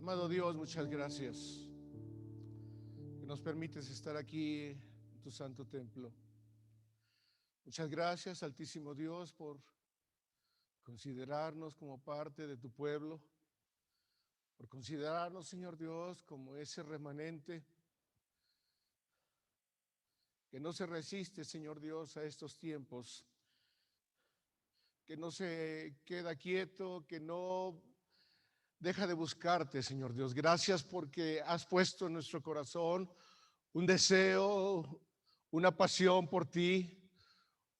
Amado Dios, muchas gracias que nos permites estar aquí en tu santo templo. Muchas gracias, Altísimo Dios, por considerarnos como parte de tu pueblo, por considerarnos, Señor Dios, como ese remanente que no se resiste, Señor Dios, a estos tiempos, que no se queda quieto, que no deja de buscarte, Señor Dios. Gracias porque has puesto en nuestro corazón un deseo, una pasión por ti.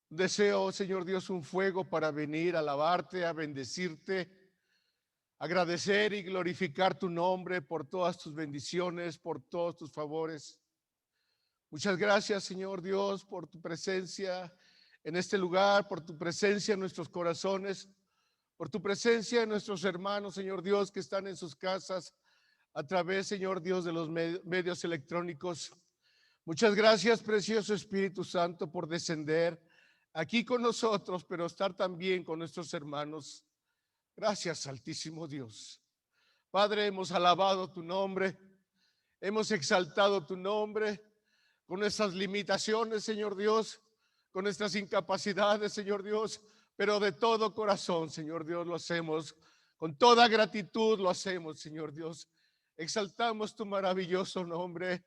Deseo, Señor Dios, un fuego para venir a alabarte, a bendecirte, agradecer y glorificar tu nombre por todas tus bendiciones, por todos tus favores. Muchas gracias, Señor Dios, por tu presencia en este lugar, por tu presencia en nuestros corazones, por tu presencia en nuestros hermanos, Señor Dios, que están en sus casas a través, Señor Dios, de los medios electrónicos. Muchas gracias, precioso Espíritu Santo, por descender aquí con nosotros, pero estar también con nuestros hermanos. Gracias, Altísimo Dios. Padre, hemos alabado tu nombre, hemos exaltado tu nombre con nuestras limitaciones, Señor Dios, con nuestras incapacidades, Señor Dios, pero de todo corazón, Señor Dios, lo hacemos. Con toda gratitud lo hacemos, Señor Dios. Exaltamos tu maravilloso nombre.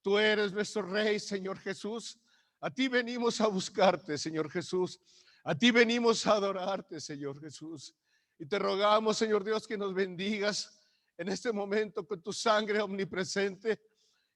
Tú eres nuestro Rey, Señor Jesús. A ti venimos a buscarte, Señor Jesús. A ti venimos a adorarte, Señor Jesús. Y te rogamos, Señor Dios, que nos bendigas en este momento con tu sangre omnipresente.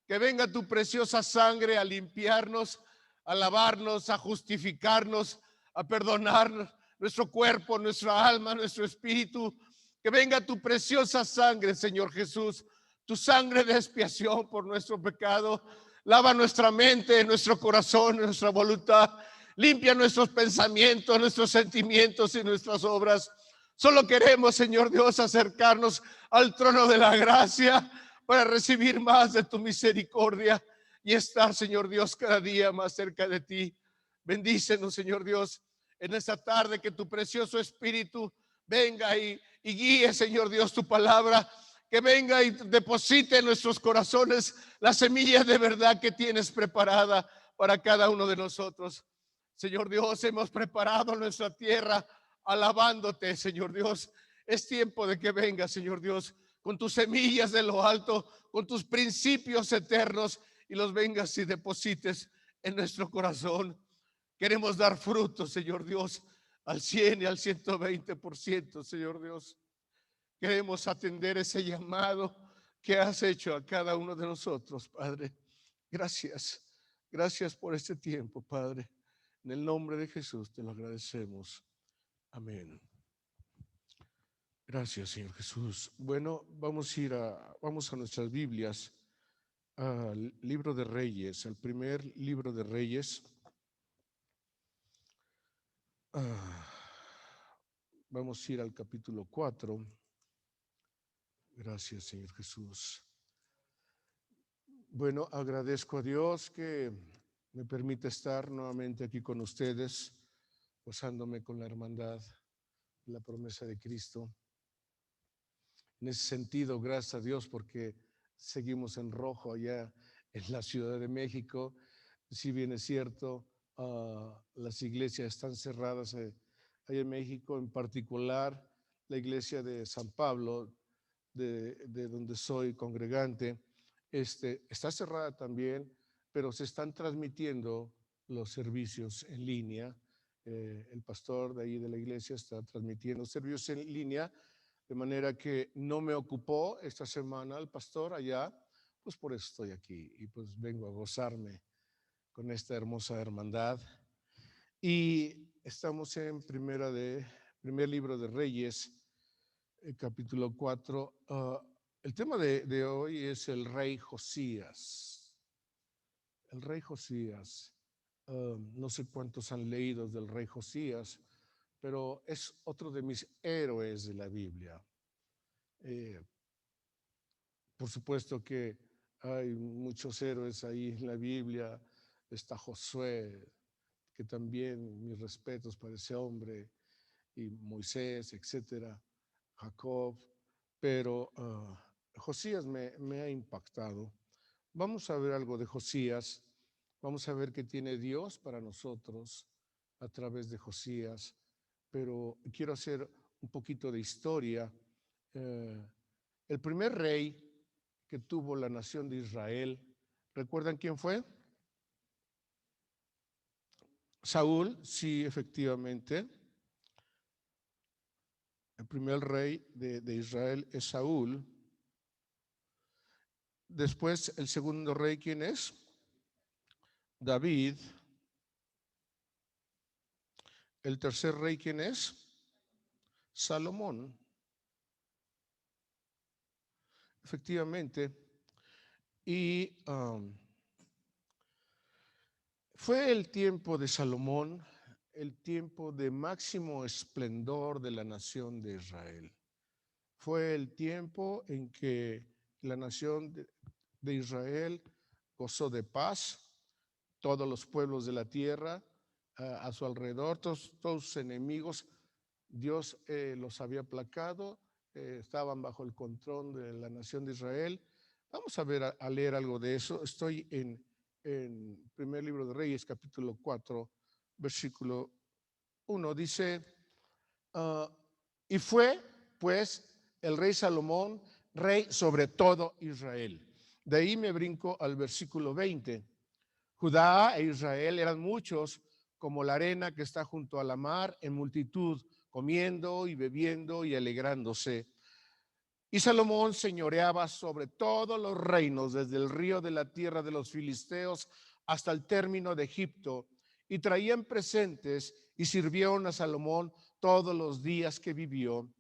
Que venga tu preciosa sangre a limpiarnos, a lavarnos, a justificarnos, a perdonar nuestro cuerpo, nuestra alma, nuestro espíritu. Que venga tu preciosa sangre, Señor Jesús, tu sangre de expiación por nuestro pecado. Lava nuestra mente, nuestro corazón, nuestra voluntad. Limpia nuestros pensamientos, nuestros sentimientos y nuestras obras. Solo queremos, Señor Dios, acercarnos al trono de la gracia para recibir más de tu misericordia y estar, Señor Dios, cada día más cerca de ti. Bendícenos, Señor Dios, en esta tarde, que tu precioso Espíritu venga y guíe, Señor Dios, tu palabra, que venga y deposite en nuestros corazones la semilla de verdad que tienes preparada para cada uno de nosotros. Señor Dios, hemos preparado nuestra tierra alabándote, Señor Dios. Es tiempo de que venga, Señor Dios, con tus semillas de lo alto, con tus principios eternos, y los vengas y deposites en nuestro corazón. Queremos dar fruto, Señor Dios, al 100 y al 120%, Señor Dios. Queremos atender ese llamado que has hecho a cada uno de nosotros, Padre. Gracias. Gracias por este tiempo, Padre. En el nombre de Jesús te lo agradecemos. Amén. Gracias, Señor Jesús. Bueno, vamos a nuestras Biblias, al libro de Reyes, al primer libro de Reyes. Vamos a ir al capítulo 4. Gracias, Señor Jesús. Bueno, agradezco a Dios que me permite estar nuevamente aquí con ustedes, gozándome con la hermandad, la promesa de Cristo. En ese sentido, gracias a Dios, porque seguimos en rojo allá en la Ciudad de México. Si bien es cierto, las iglesias están cerradas allá en México, en particular la iglesia de San Pablo, de donde soy congregante, está cerrada también, pero se están transmitiendo los servicios en línea. El pastor de ahí de la iglesia está transmitiendo servicios en línea, de manera que no me ocupó esta semana el pastor allá, pues por eso estoy aquí y pues vengo a gozarme con esta hermosa hermandad. Y estamos en primer libro de Reyes, capítulo 4. El tema de hoy es el rey Josías. El rey Josías. No sé cuántos han leído del rey Josías, pero es otro de mis héroes de la Biblia. Por supuesto que hay muchos héroes ahí en la Biblia. Está Josué, que también mis respetos para ese hombre, y Moisés, etcétera, Jacob, pero Josías me ha impactado. Vamos a ver algo de Josías. Vamos a ver qué tiene Dios para nosotros a través de Josías. Pero quiero hacer un poquito de historia. Eh, el primer rey que tuvo la nación de Israel, ¿recuerdan quién fue? Saúl, sí, efectivamente. El primer rey de Israel es Saúl. Después, el segundo rey, ¿quién es? David. El tercer rey, ¿quién es? Salomón. Efectivamente. Y fue el tiempo de Salomón, el tiempo de máximo esplendor de la nación de Israel. Fue el tiempo en que la nación de Israel gozó de paz, todos los pueblos de la tierra a su alrededor, todos sus enemigos, Dios los había aplacado, estaban bajo el control de la nación de Israel. Vamos a ver, a leer algo de eso. Estoy en primer libro de Reyes, capítulo 4, versículo 1. Dice, y fue pues el rey Salomón rey sobre todo Israel. De ahí me brinco al versículo 20. Judá e Israel eran muchos como la arena que está junto a la mar, en multitud, comiendo y bebiendo y alegrándose. Y Salomón señoreaba sobre todos los reinos, desde el río de la tierra de los filisteos hasta el término de Egipto, y traían presentes y sirvieron a Salomón todos los días que vivió.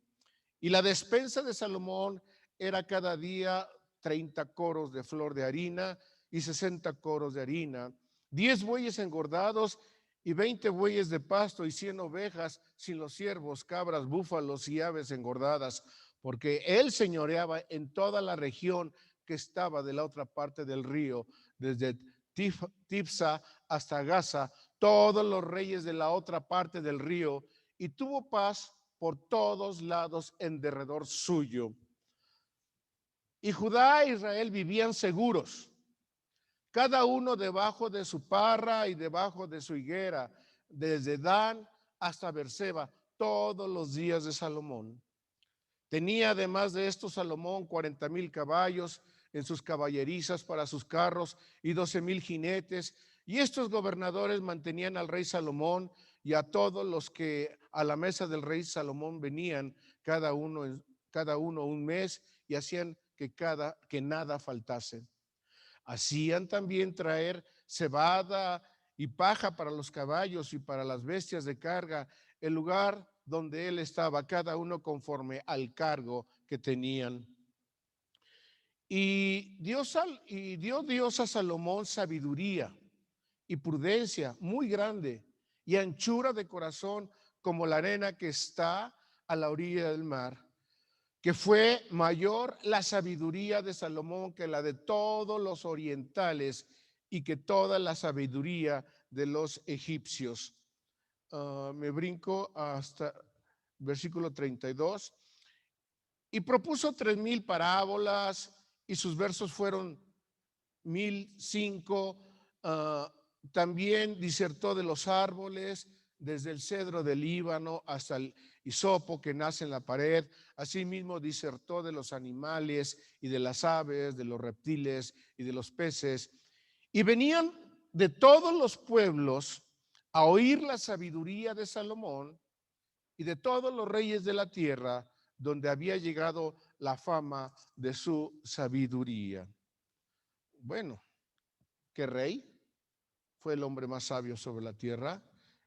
Y la despensa de Salomón era cada día 30 coros de flor de harina y 60 coros de harina, 10 bueyes engordados y 20 bueyes de pasto y 100 ovejas sin los ciervos, cabras, búfalos y aves engordadas, porque él señoreaba en toda la región que estaba de la otra parte del río, desde Tifsa hasta Gaza, todos los reyes de la otra parte del río, y tuvo paz por todos lados en derredor suyo. Y Judá e Israel vivían seguros, cada uno debajo de su parra y debajo de su higuera, desde Dan hasta Berseba, todos los días de Salomón. Tenía además de esto Salomón 40,000 caballos en sus caballerizas para sus carros y 12,000 jinetes. Y estos gobernadores mantenían al rey Salomón y a todos los que a la mesa del rey Salomón venían, cada uno un mes, y hacían que nada faltase. Hacían también traer cebada y paja para los caballos y para las bestias de carga, el lugar donde él estaba, cada uno conforme al cargo que tenían. Y dio Dios a Salomón sabiduría y prudencia muy grande y anchura de corazón como la arena que está a la orilla del mar, que fue mayor la sabiduría de Salomón que la de todos los orientales y que toda la sabiduría de los egipcios. Me brinco hasta versículo 32. Y propuso 3,000 parábolas y sus versos fueron 1,005. También disertó de los árboles, desde el cedro del Líbano hasta el hisopo que nace en la pared. Asimismo disertó de los animales y de las aves, de los reptiles y de los peces. Y venían de todos los pueblos a oír la sabiduría de Salomón y de todos los reyes de la tierra, donde había llegado la fama de su sabiduría. Bueno, ¿qué rey? Fue el hombre más sabio sobre la tierra,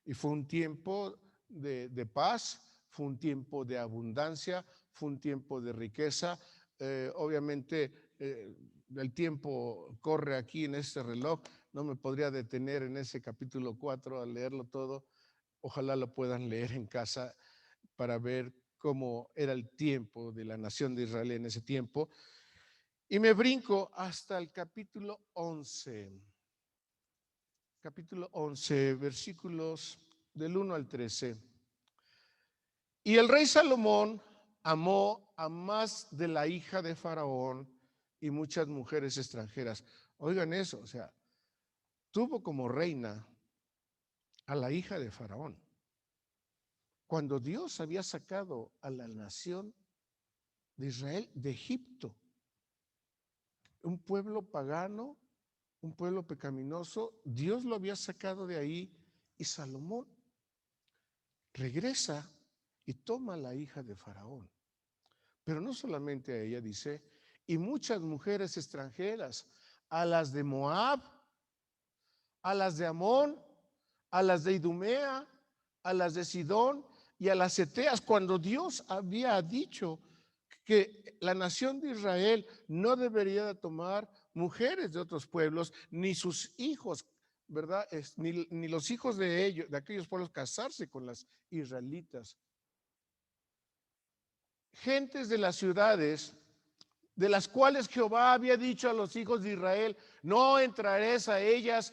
y fue un tiempo de paz, fue un tiempo de abundancia, fue un tiempo de riqueza. Obviamente el tiempo corre aquí en este reloj, no me podría detener en ese capítulo 4 a leerlo todo. Ojalá lo puedan leer en casa para ver cómo era el tiempo de la nación de Israel en ese tiempo. Y me brinco hasta el capítulo 11. Capítulo 11, versículos del 1 al 13. Y el rey Salomón amó a más de la hija de Faraón y muchas mujeres extranjeras. Oigan eso, o sea, tuvo como reina a la hija de Faraón. Cuando Dios había sacado a la nación de Israel de Egipto, un pueblo pagano, un pueblo pecaminoso, Dios lo había sacado de ahí y Salomón regresa y toma a la hija de Faraón. Pero no solamente a ella, dice, y muchas mujeres extranjeras, a las de Moab, a las de Amón, a las de Idumea, a las de Sidón y a las Eteas, cuando Dios había dicho que la nación de Israel no debería de tomar mujeres de otros pueblos, ni sus hijos, ¿verdad? Ni los hijos de ellos, de aquellos pueblos, casarse con las israelitas. Gentes de las ciudades, de las cuales Jehová había dicho a los hijos de Israel, no entraréis a ellas,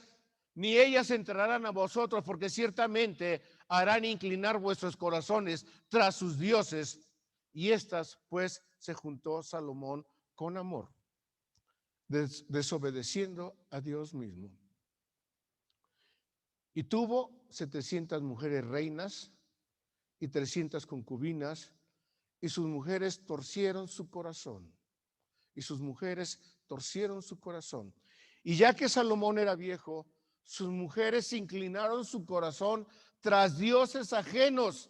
ni ellas entrarán a vosotros, porque ciertamente harán inclinar vuestros corazones tras sus dioses. Y estas, pues, se juntó Salomón con amor, desobedeciendo a Dios mismo. Y tuvo 700 mujeres reinas y 300 concubinas, y sus mujeres torcieron su corazón. Y sus mujeres torcieron su corazón. Y ya que Salomón era viejo, sus mujeres inclinaron su corazón tras dioses ajenos.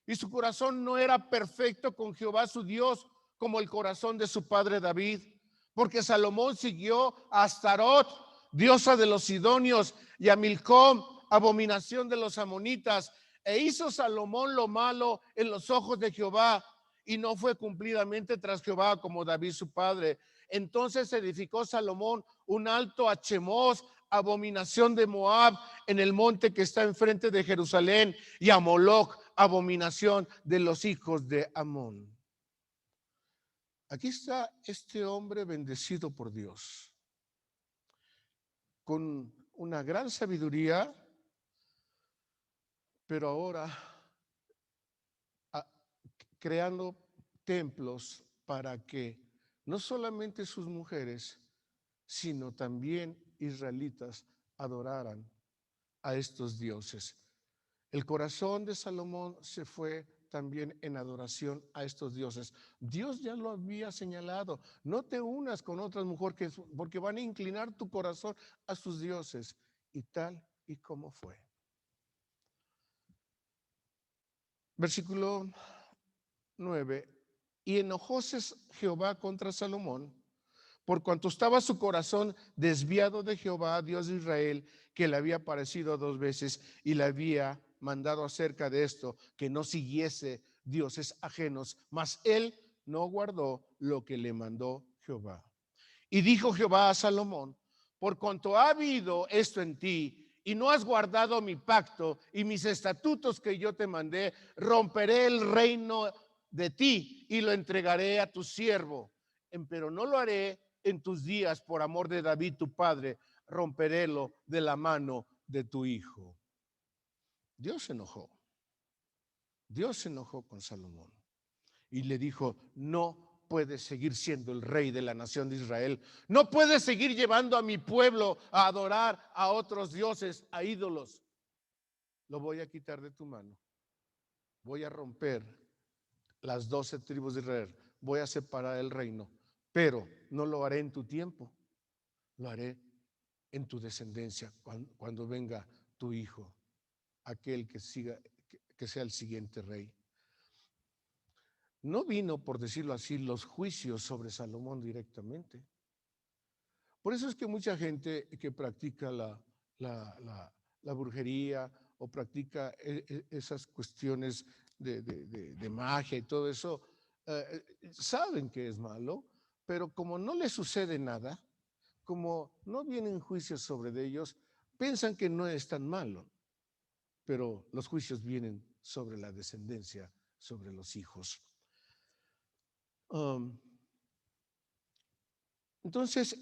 Y su corazón no era perfecto con Jehová su Dios, como el corazón de su padre David, porque Salomón siguió a Astarot, diosa de los sidonios, y a Milcom, abominación de los amonitas, e hizo Salomón lo malo en los ojos de Jehová, y no fue cumplidamente tras Jehová como David su padre. Entonces edificó Salomón un alto a Chemoz, abominación de Moab, en el monte que está enfrente de Jerusalén, y a Moloc, abominación de los hijos de Amón. Aquí está este hombre bendecido por Dios, con una gran sabiduría, pero ahora creando templos para que no solamente sus mujeres, sino también israelitas adoraran a estos dioses. El corazón de Salomón se fue también en adoración a estos dioses. Dios ya lo había señalado. No te unas con otras mujeres porque van a inclinar tu corazón a sus dioses. Y tal y como fue. Versículo 9. Y enojóse Jehová contra Salomón, por cuanto estaba su corazón desviado de Jehová, Dios de Israel, que le había aparecido 2 veces y le había mandado acerca de esto, que no siguiese dioses ajenos, mas él no guardó lo que le mandó Jehová. Y dijo Jehová a Salomón: por cuanto ha habido esto en ti, y no has guardado mi pacto y mis estatutos que yo te mandé, romperé el reino de ti y lo entregaré a tu siervo. Pero no lo haré en tus días por amor de David tu padre, romperélo de la mano de tu hijo. Dios se enojó. Dios se enojó con Salomón y le dijo: no puedes seguir siendo el rey de la nación de Israel. No puedes seguir llevando a mi pueblo a adorar a otros dioses, a ídolos. Lo voy a quitar de tu mano. Voy a romper las 12 tribus de Israel. Voy a separar el reino, pero no lo haré en tu tiempo. Lo haré en tu descendencia cuando venga tu hijo, aquel que siga, que sea el siguiente rey. No vino, por decirlo así, los juicios sobre Salomón directamente. Por eso es que mucha gente que practica la brujería o practica esas cuestiones de magia y todo eso, saben que es malo, pero como no les sucede nada, como no vienen juicios sobre ellos, piensan que no es tan malo, pero los juicios vienen sobre la descendencia, sobre los hijos. Entonces,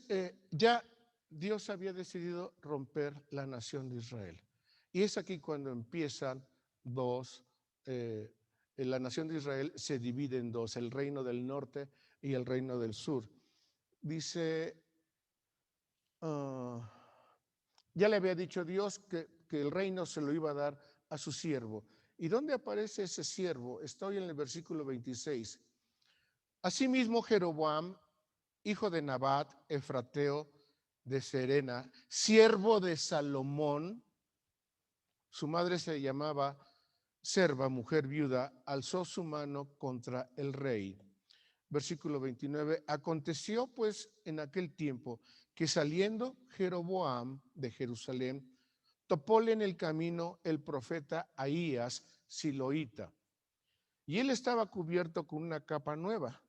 ya Dios había decidido romper la nación de Israel. Y es aquí cuando empiezan dos la nación de Israel se divide en dos, el reino del norte y el reino del sur. Dice, ya le había dicho Dios que el reino se lo iba a dar a su siervo. ¿Y dónde aparece ese siervo? Estoy en el versículo 26. Asimismo, Jeroboam, hijo de Nabat, efrateo de Serena, siervo de Salomón, su madre se llamaba Serva, mujer viuda, alzó su mano contra el rey. Versículo 29. Aconteció pues en aquel tiempo que saliendo Jeroboam de Jerusalén, topóle en el camino el profeta Ahías Siloita. Y él estaba cubierto con una capa nueva,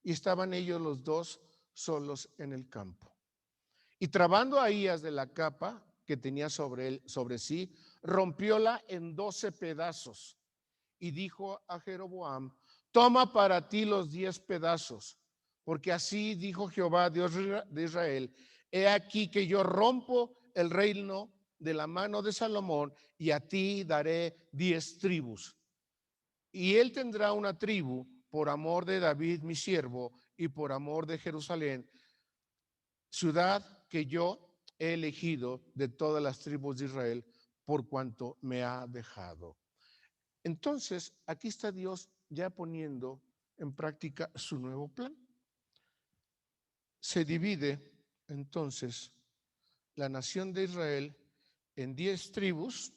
y estaban ellos los dos solos en el campo. Y trabando Ahías de la capa que tenía sobre él, sobre sí, rompióla en 12 pedazos. Y dijo a Jeroboam: toma para ti los 10 pedazos, porque así dijo Jehová, Dios de Israel: he aquí que yo rompo el reino de la mano de Salomón, y a ti daré 10 tribus. Y él tendrá una tribu por amor de David mi siervo, y por amor de Jerusalén, ciudad que yo he elegido de todas las tribus de Israel, por cuanto me ha dejado. Entonces, aquí está Dios ya poniendo en práctica su nuevo plan. Se divide entonces la nación de Israel en 10 tribus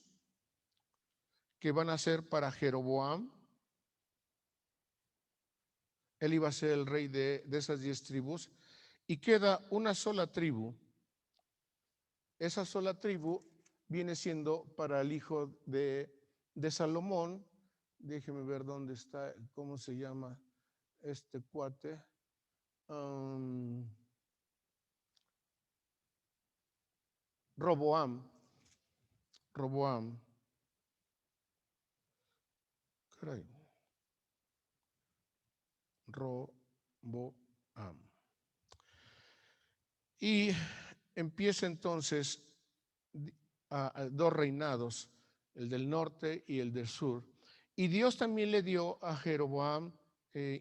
que van a ser para Jeroboam. Él iba a ser el rey de esas 10 tribus, y queda una sola tribu. Esa sola tribu viene siendo para el hijo de Salomón. Déjeme ver dónde está, cómo se llama este cuate. Roboam. Caray. Roboam. Y empieza entonces a dos reinados, el del norte y el del sur. Y Dios también le dio a Jeroboam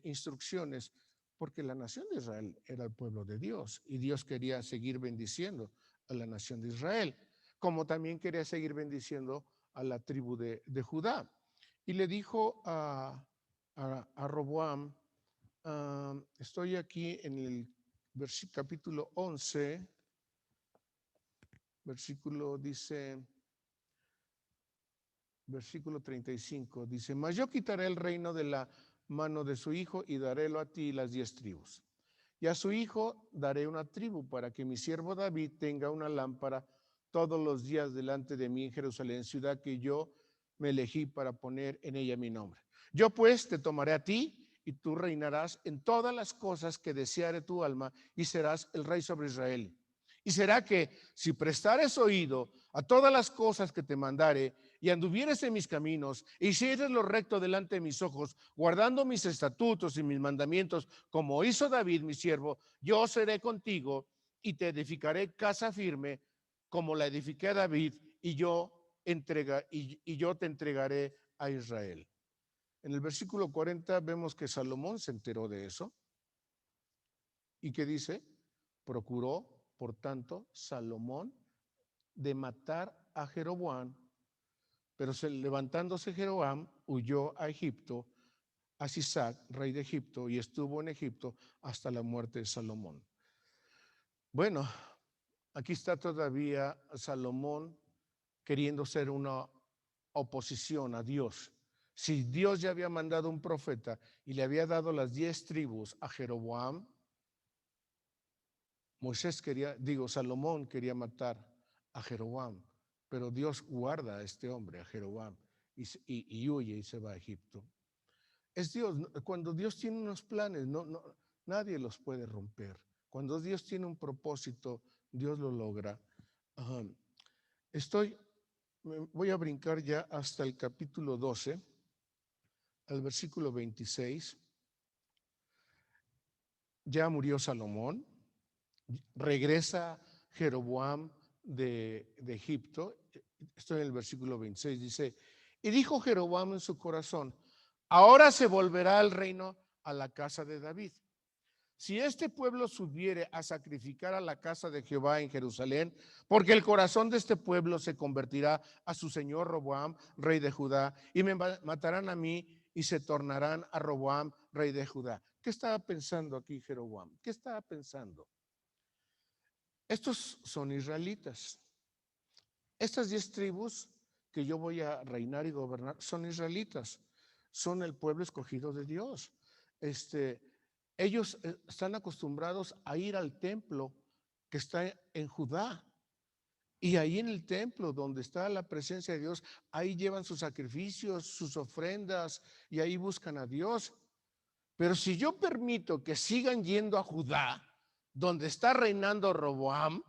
instrucciones, porque la nación de Israel era el pueblo de Dios, y Dios quería seguir bendiciendo a la nación de Israel, como también quería seguir bendiciendo a la tribu de Judá. Y le dijo a Roboam, estoy aquí en el capítulo 11, versículo 35, dice: mas yo quitaré el reino de la mano de su hijo y darélo a ti las 10 tribus. Y a su hijo daré una tribu, para que mi siervo David tenga una lámpara todos los días delante de mí en Jerusalén, ciudad que yo me elegí para poner en ella mi nombre. Yo pues te tomaré a ti, y tú reinarás en todas las cosas que deseare tu alma, y serás el rey sobre Israel. Y será que si prestares oído a todas las cosas que te mandare, y anduvieres en mis caminos, e hicieres lo recto delante de mis ojos, guardando mis estatutos y mis mandamientos, como hizo David mi siervo, yo seré contigo y te edificaré casa firme, como la edifiqué a David, y yo te entregaré a Israel. En el versículo 40 vemos que Salomón se enteró de eso. ¿Y qué dice? Procuró, por tanto, Salomón de matar a Jeroboam, pero levantándose Jeroboam, huyó a Egipto, a Sisac, rey de Egipto, y estuvo en Egipto hasta la muerte de Salomón. Bueno, aquí está todavía Salomón queriendo ser una oposición a Dios. Si Dios ya había mandado un profeta y le había dado las 10 tribus a Jeroboam, Salomón quería matar a Jeroboam, pero Dios guarda a este hombre, a Jeroboam, y huye y se va a Egipto. Es Dios. Cuando Dios tiene unos planes, nadie los puede romper. Cuando Dios tiene un propósito, Dios lo logra. Voy a brincar ya hasta el capítulo 12, al versículo 26. Ya murió Salomón, regresa Jeroboam de Egipto. Estoy en el versículo 26, dice: y dijo Jeroboam en su corazón: ahora se volverá el reino a la casa de David. Si este pueblo subiere a sacrificar a la casa de Jehová en Jerusalén, porque el corazón de este pueblo se convertirá a su señor Roboam, rey de Judá, y me matarán a mí y se tornarán a Roboam, rey de Judá. ¿Qué estaba pensando aquí Jeroboam? ¿Qué estaba pensando? Estos son israelitas. Estas 10 tribus que yo voy a reinar y gobernar son israelitas. Son el pueblo escogido de Dios. Ellos están acostumbrados a ir al templo que está en Judá. Y ahí en el templo donde está la presencia de Dios, ahí llevan sus sacrificios, sus ofrendas y ahí buscan a Dios. Pero si yo permito que sigan yendo a Judá, donde está reinando Roboam,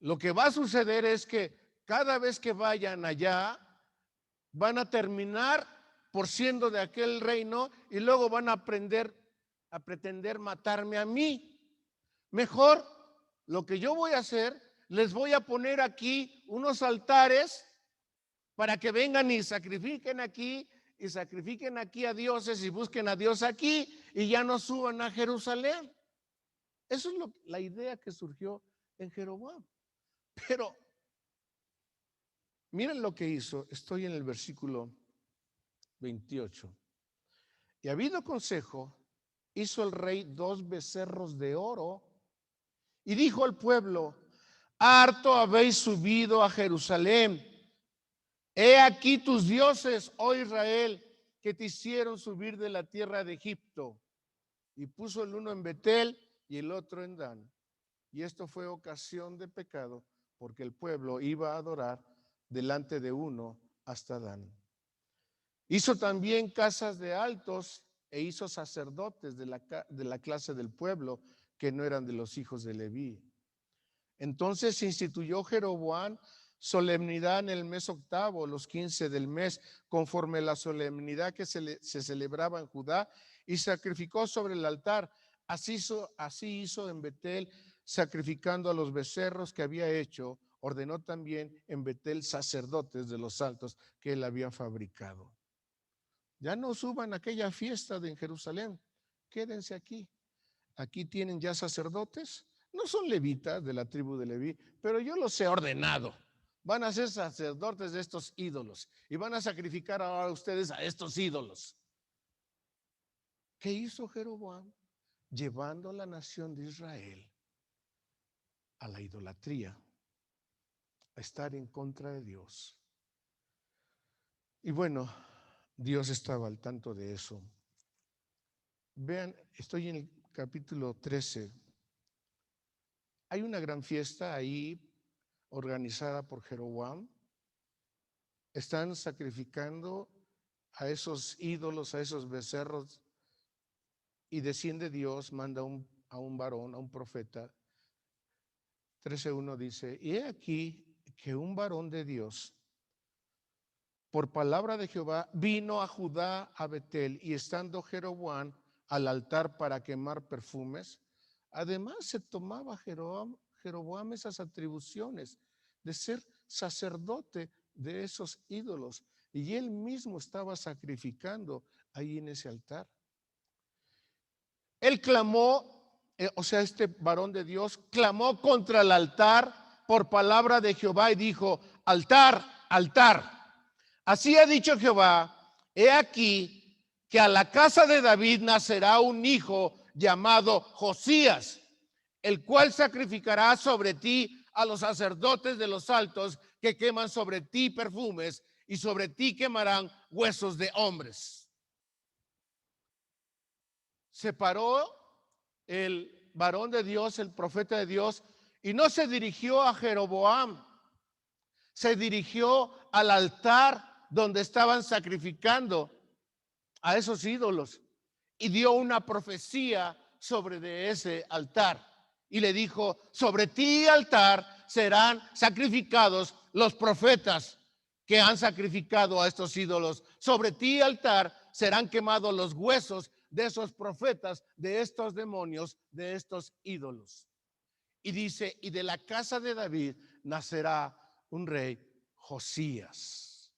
lo que va a suceder es que cada vez que vayan allá, van a terminar por siendo de aquel reino y luego van a pretender matarme a mí. Mejor, lo que yo voy a hacer, les voy a poner aquí unos altares para que vengan y sacrifiquen aquí a dioses y busquen a Dios aquí y ya no suban a Jerusalén. Eso es la idea que surgió en Jeroboam. Pero miren lo que hizo. Estoy en el versículo 28. Y habido consejo, hizo el rey 2 becerros de oro y dijo al pueblo: harto habéis subido a Jerusalén. He aquí tus dioses, oh Israel, que te hicieron subir de la tierra de Egipto. Y puso el uno en Betel y el otro en Dan. Y esto fue ocasión de pecado, porque el pueblo iba a adorar delante de uno hasta Dan. Hizo también casas de altos e hizo sacerdotes de la clase del pueblo que no eran de los hijos de Leví. Entonces instituyó Jeroboam solemnidad en el mes octavo, los 15 del mes, conforme a la solemnidad que se celebraba en Judá, y sacrificó sobre el altar. Así hizo en Betel, sacrificando a los becerros que había hecho. Ordenó también en Betel sacerdotes de los altos que él había fabricado. Ya no suban a aquella fiesta de en Jerusalén, quédense aquí. Aquí tienen ya sacerdotes. No son levitas de la tribu de Leví, pero yo los he ordenado. Van a ser sacerdotes de estos ídolos y van a sacrificar ahora ustedes a estos ídolos. ¿Qué hizo Jeroboam? Llevando a la nación de Israel a la idolatría, a estar en contra de Dios. Y bueno, Dios estaba al tanto de eso. Vean, estoy en el capítulo 13. Hay una gran fiesta ahí organizada por Jeroboam. Están sacrificando a esos ídolos, a esos becerros, y desciende Dios, manda a un varón, a un profeta. 13:1 dice: y he aquí que un varón de Dios, por palabra de Jehová, vino a Judá, a Betel, y estando Jeroboam al altar para quemar perfumes, además se tomaba Jeroboam esas atribuciones de ser sacerdote de esos ídolos, y él mismo estaba sacrificando ahí en ese altar. Él clamó, este varón de Dios clamó contra el altar por palabra de Jehová y dijo: altar, altar. Así ha dicho Jehová: he aquí que a la casa de David nacerá un hijo llamado Josías, el cual sacrificará sobre ti a los sacerdotes de los altos que queman sobre ti perfumes, y sobre ti quemarán huesos de hombres. Se paró el varón de Dios, el profeta de Dios, y no se dirigió a Jeroboam, se dirigió al altar donde estaban sacrificando a esos ídolos, y dio una profecía sobre de ese altar, y le dijo: sobre ti, altar, serán sacrificados los profetas que han sacrificado a estos ídolos. Sobre ti, altar, serán quemados los huesos de esos profetas, de estos demonios, de estos ídolos. Y dice: y de la casa de David nacerá un rey, Josías.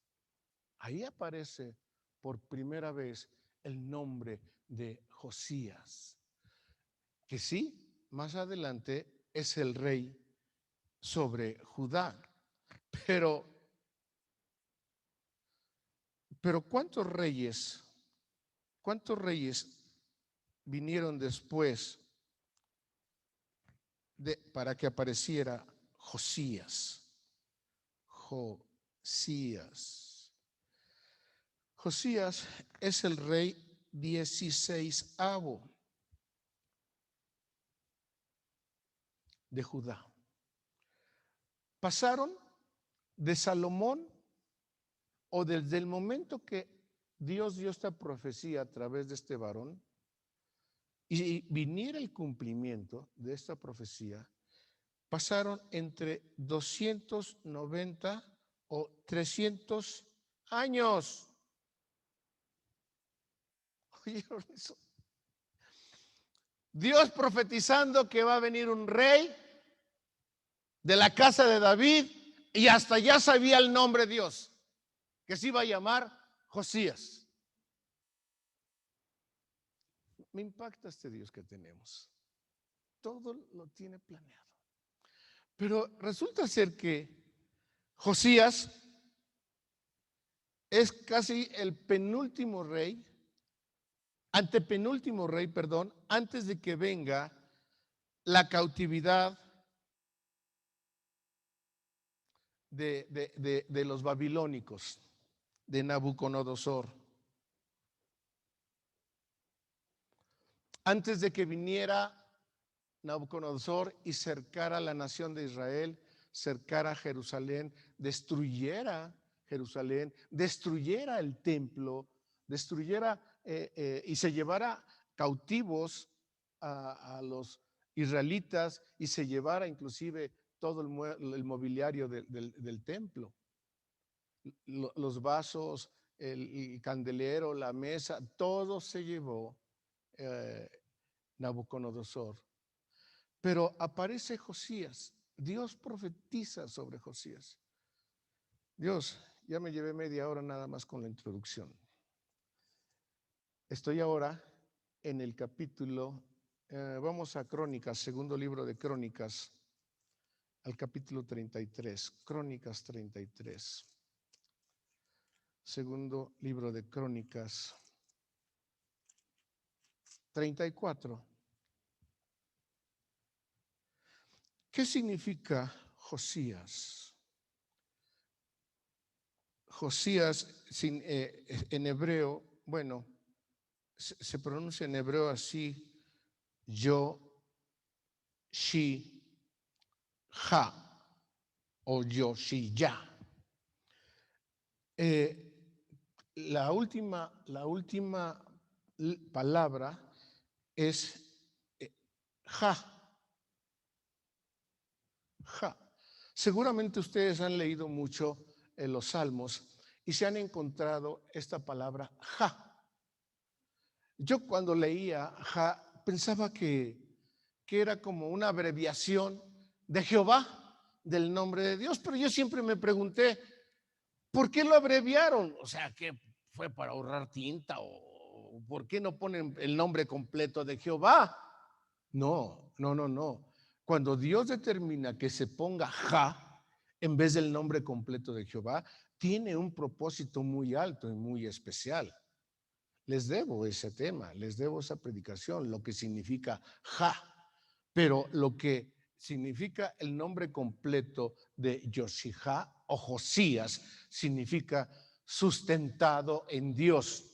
Ahí aparece por primera vez el nombre de Josías, que sí, más adelante es el rey sobre Judá. Pero ¿cuántos reyes vinieron después para que apareciera Josías? Josías es el rey 16º de Judá. Pasaron de Salomón, o desde el momento que Dios dio esta profecía a través de este varón, y viniera el cumplimiento de esta profecía, pasaron entre 290 o 300 años. ¿Oyeron eso? Dios profetizando que va a venir un rey de la casa de David, y hasta ya sabía el nombre de Dios, que se iba a llamar Josías. Me impacta este Dios que tenemos. Todo lo tiene planeado. Pero resulta ser que Josías es casi el penúltimo rey, antepenúltimo rey, perdón, antes de que venga la cautividad de los babilónicos, de Nabucodonosor. Antes de que viniera Nabucodonosor y cercara la nación de Israel, cercara Jerusalén, destruyera Jerusalén, destruyera el templo, destruyera y se llevara cautivos a los israelitas, y se llevara inclusive todo el mobiliario del templo, los vasos, el candelero, la mesa, todo se llevó Nabucodonosor. Pero aparece Josías. Dios profetiza sobre Josías. Dios, ya me llevé media hora nada más con la introducción. Estoy ahora en el capítulo, vamos a Crónicas, segundo libro de Crónicas, al capítulo 33, Crónicas 33. Segundo libro de Crónicas 34. ¿Qué significa Josías? Josías en hebreo, bueno, se pronuncia en hebreo así: yo, shi, ja, o yo, shi, ya. La última palabra es ja. Ja. Seguramente ustedes han leído mucho en los Salmos y se han encontrado esta palabra ja. Yo cuando leía ja pensaba que era como una abreviación de Jehová, del nombre de Dios, pero yo siempre me pregunté, ¿por qué lo abreviaron? O sea, ¿qué fue para ahorrar tinta, o por qué no ponen el nombre completo de Jehová? No. Cuando Dios determina que se ponga Ja en vez del nombre completo de Jehová, tiene un propósito muy alto y muy especial. Les debo ese tema, les debo esa predicación, lo que significa Ja. Pero lo que significa el nombre completo de Josijá o Josías significa sustentado en Dios,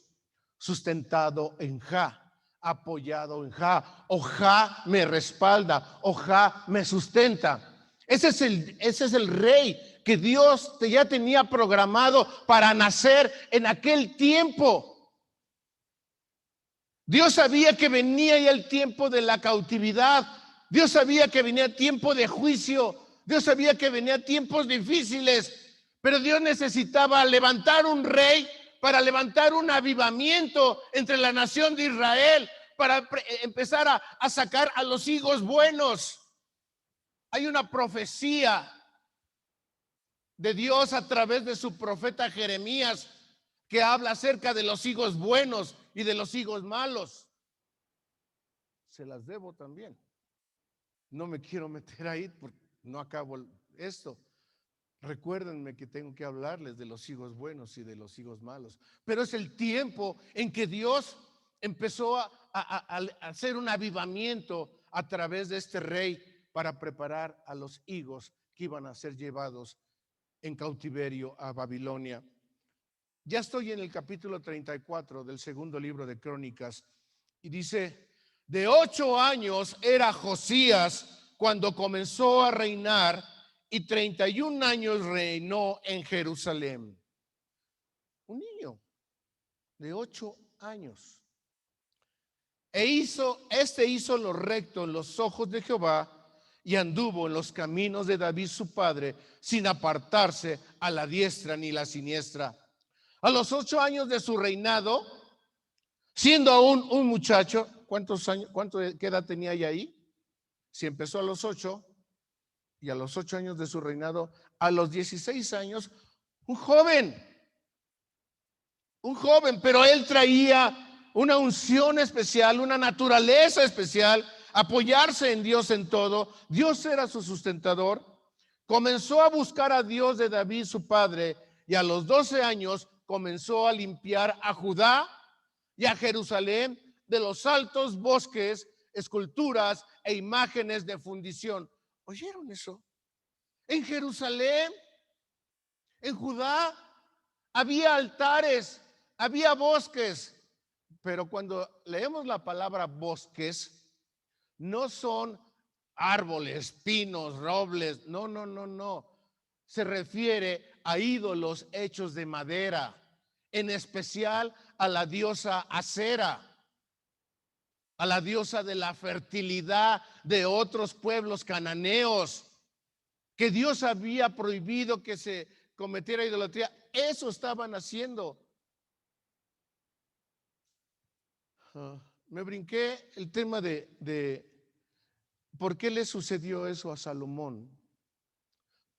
sustentado en Ja, apoyado en Ja, o Ja me respalda, o Ja me sustenta. Ese es el rey que Dios ya tenía programado para nacer en aquel tiempo. Dios sabía que venía ya el tiempo de la cautividad. Dios sabía que venía tiempo de juicio. Dios sabía que venía tiempos difíciles. Pero Dios necesitaba levantar un rey para levantar un avivamiento entre la nación de Israel, para empezar a sacar a los higos buenos. Hay una profecía de Dios a través de su profeta Jeremías que habla acerca de los higos buenos y de los higos malos. Se las debo también. No me quiero meter ahí porque no acabo esto. Recuérdenme que tengo que hablarles de los higos buenos y de los higos malos. Pero es el tiempo en que Dios empezó a hacer un avivamiento a través de este rey para preparar a los higos que iban a ser llevados en cautiverio a Babilonia. Ya estoy en el capítulo 34 del segundo libro de Crónicas y dice: de 8 años era Josías cuando comenzó a reinar y 31 años reinó en Jerusalén. Un niño de 8 años. Hizo lo recto en los ojos de Jehová y anduvo en los caminos de David su padre, sin apartarse a la diestra ni la siniestra. A los 8 años de su reinado, siendo aún un muchacho, ¿qué edad tenía ya ahí? Si empezó a los 8, y a los 8 años de su reinado, a los 16 años, un joven, pero él traía una unción especial, una naturaleza especial, apoyarse en Dios en todo. Dios era su sustentador. Comenzó a buscar a Dios de David su padre, y a los 12 años comenzó a limpiar a Judá y a Jerusalén de los altos bosques, esculturas e imágenes de fundición. ¿Oyeron eso? En Jerusalén, en Judá, había altares, había bosques, pero cuando leemos la palabra bosques, no son árboles, pinos, robles, no. Se refiere a ídolos hechos de madera, en especial a la diosa Acera, a la diosa de la fertilidad de otros pueblos cananeos, que Dios había prohibido que se cometiera idolatría. Eso estaban haciendo. Me brinqué el tema de por qué le sucedió eso a Salomón.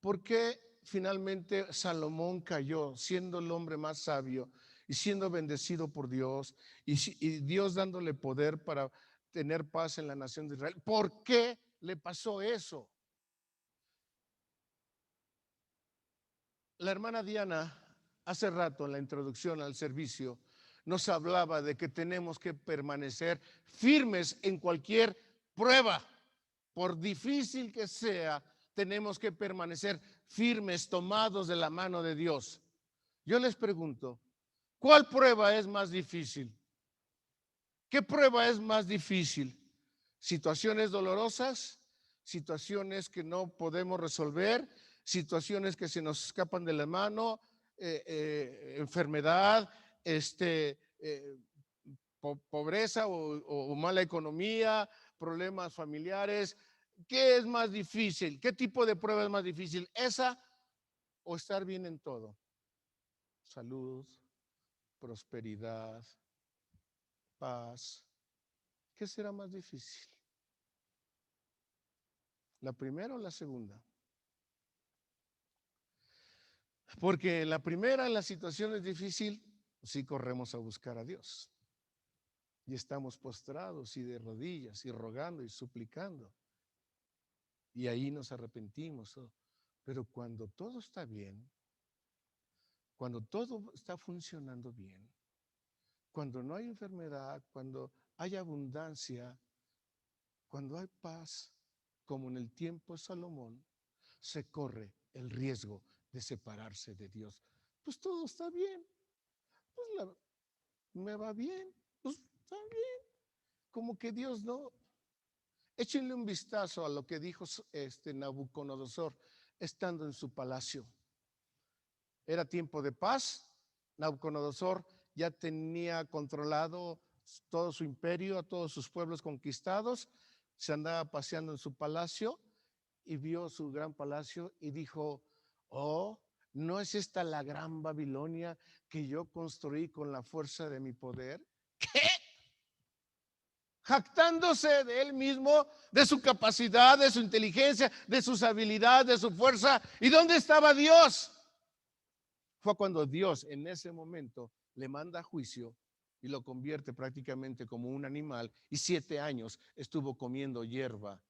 ¿Por qué finalmente Salomón cayó, siendo el hombre más sabio y siendo bendecido por Dios y Dios dándole poder para tener paz en la nación de Israel? ¿Por qué le pasó eso? La hermana Diana hace rato en la introducción al servicio nos hablaba de que tenemos que permanecer firmes en cualquier prueba, por difícil que sea. Tenemos que permanecer firmes, tomados de la mano de Dios. Yo les pregunto, ¿cuál prueba es más difícil? ¿Qué prueba es más difícil? ¿Situaciones dolorosas? ¿Situaciones que no podemos resolver? ¿Situaciones que se nos escapan de la mano? ¿Enfermedad? ¿Pobreza o mala economía? ¿Problemas familiares? ¿Qué es más difícil? ¿Qué tipo de prueba es más difícil? ¿Esa o estar bien en todo? Salud, prosperidad, paz. ¿Qué será más difícil? ¿La primera o la segunda? Porque en la primera, en la situación es difícil, sí corremos a buscar a Dios. Y estamos postrados y de rodillas y rogando y suplicando. Y ahí nos arrepentimos. Pero cuando todo está bien, cuando todo está funcionando bien, cuando no hay enfermedad, cuando hay abundancia, cuando hay paz, como en el tiempo de Salomón, se corre el riesgo de separarse de Dios. Pues todo está bien, pues me va bien, pues está bien. Como que Dios no. Échenle un vistazo a lo que dijo Nabucodonosor estando en su palacio. Era tiempo de paz. Nabucodonosor ya tenía controlado todo su imperio, a todos sus pueblos conquistados. Se andaba paseando en su palacio y vio su gran palacio y dijo: oh, ¿no es esta la gran Babilonia que yo construí con la fuerza de mi poder? ¿Qué? Jactándose de él mismo, de su capacidad, de su inteligencia, de sus habilidades, de su fuerza. ¿Y dónde estaba Dios? Fue cuando Dios en ese momento le manda a juicio y lo convierte prácticamente como un animal, y 7 años estuvo comiendo hierba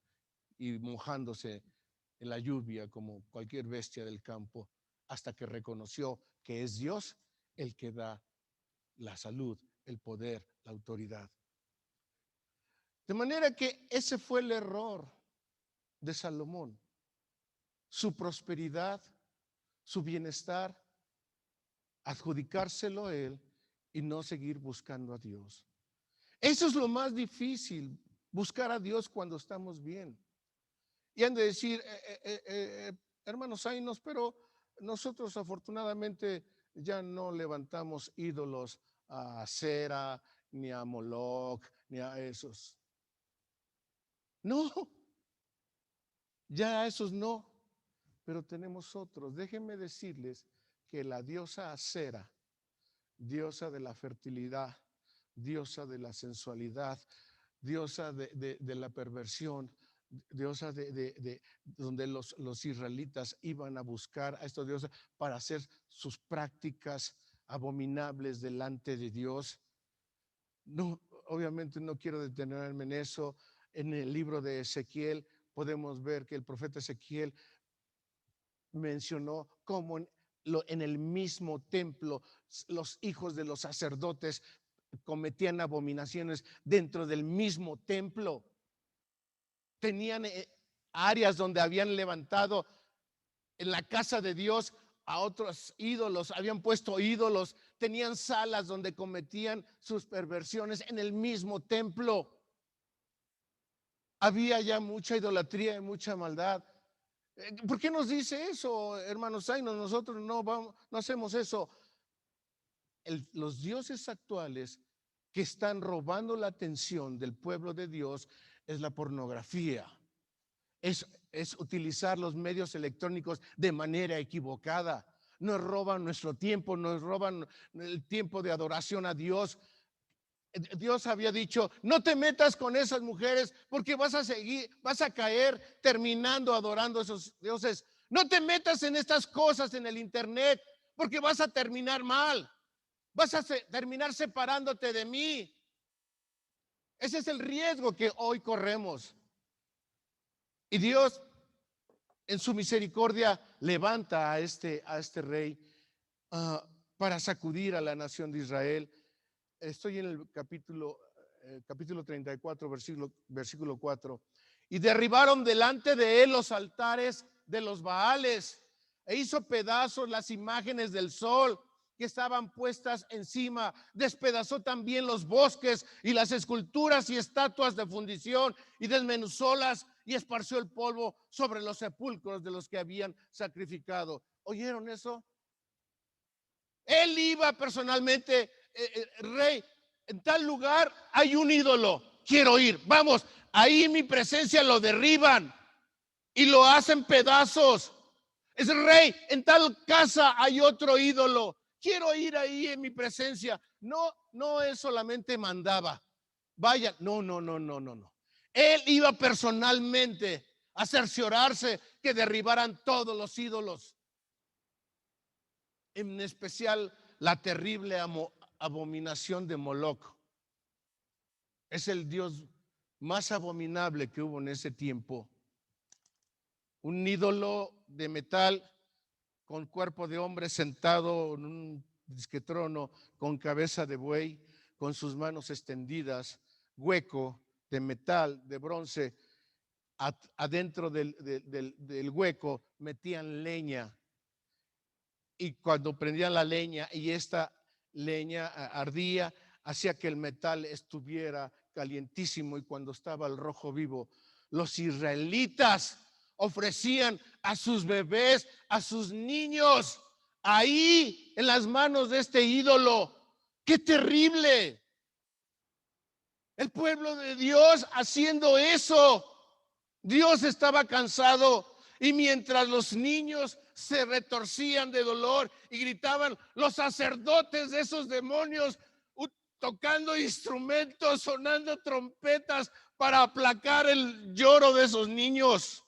y mojándose en la lluvia como cualquier bestia del campo, hasta que reconoció que es Dios el que da la salud, el poder, la autoridad. De manera que ese fue el error de Salomón. Su prosperidad, su bienestar, adjudicárselo a él y no seguir buscando a Dios. Eso es lo más difícil, buscar a Dios cuando estamos bien. Y han de decir, hermanos Zainos, pero nosotros afortunadamente ya no levantamos ídolos a Acera, ni a Moloch, ni a esos. No, ya a esos no, pero tenemos otros. Déjenme decirles que la diosa Acera, diosa de la fertilidad, diosa de la sensualidad, diosa de la perversión, diosa de donde los israelitas iban a buscar a estos dioses para hacer sus prácticas abominables delante de Dios. No, obviamente no quiero detenerme en eso. En el libro de Ezequiel podemos ver que el profeta Ezequiel mencionó cómo en el mismo templo los hijos de los sacerdotes cometían abominaciones dentro del mismo templo. Tenían áreas donde habían levantado en la casa de Dios a otros ídolos, habían puesto ídolos, tenían salas donde cometían sus perversiones en el mismo templo. Había ya mucha idolatría y mucha maldad. ¿Por qué nos dice eso, hermanos Zainos? Nosotros no hacemos eso. Los dioses actuales que están robando la atención del pueblo de Dios es la pornografía, es utilizar los medios electrónicos de manera equivocada. Nos roban nuestro tiempo, nos roban el tiempo de adoración a Dios. Dios había dicho, no te metas con esas mujeres porque vas a caer terminando adorando a esos dioses. No te metas en estas cosas en el internet porque vas a terminar mal. Vas a terminar separándote de mí. Ese es el riesgo que hoy corremos. Y Dios, en su misericordia, levanta a este rey para sacudir a la nación de Israel. Estoy en el capítulo 34, versículo 4. Y derribaron delante de él los altares de los Baales e hizo pedazos las imágenes del sol que estaban puestas encima. Despedazó también los bosques y las esculturas y estatuas de fundición y desmenuzólas y esparció el polvo sobre los sepulcros de los que habían sacrificado. ¿Oyeron eso? Él iba personalmente, rey, en tal lugar hay un ídolo, quiero ir, vamos, ahí en mi presencia lo derriban y lo hacen pedazos. Es rey, en tal casa hay otro ídolo, quiero ir ahí en mi presencia. No es solamente mandaba, vayan, no. Él iba personalmente a cerciorarse que derribaran todos los ídolos, en especial la terrible abominación de Moloch. Es el dios más abominable que hubo en ese tiempo. Un ídolo de metal con cuerpo de hombre sentado en un disque trono, con cabeza de buey, con sus manos extendidas, hueco de metal, de bronce. Adentro del hueco metían leña, y cuando prendían la leña y esta leña ardía, hacía que el metal estuviera calientísimo, y cuando estaba el rojo vivo, los israelitas ofrecían a sus bebés, a sus niños, ahí en las manos de este ídolo. ¡Qué terrible! El pueblo de Dios haciendo eso. Dios estaba cansado, y mientras los niños se retorcían de dolor y gritaban, los sacerdotes de esos demonios tocando instrumentos, sonando trompetas para aplacar el lloro de esos niños.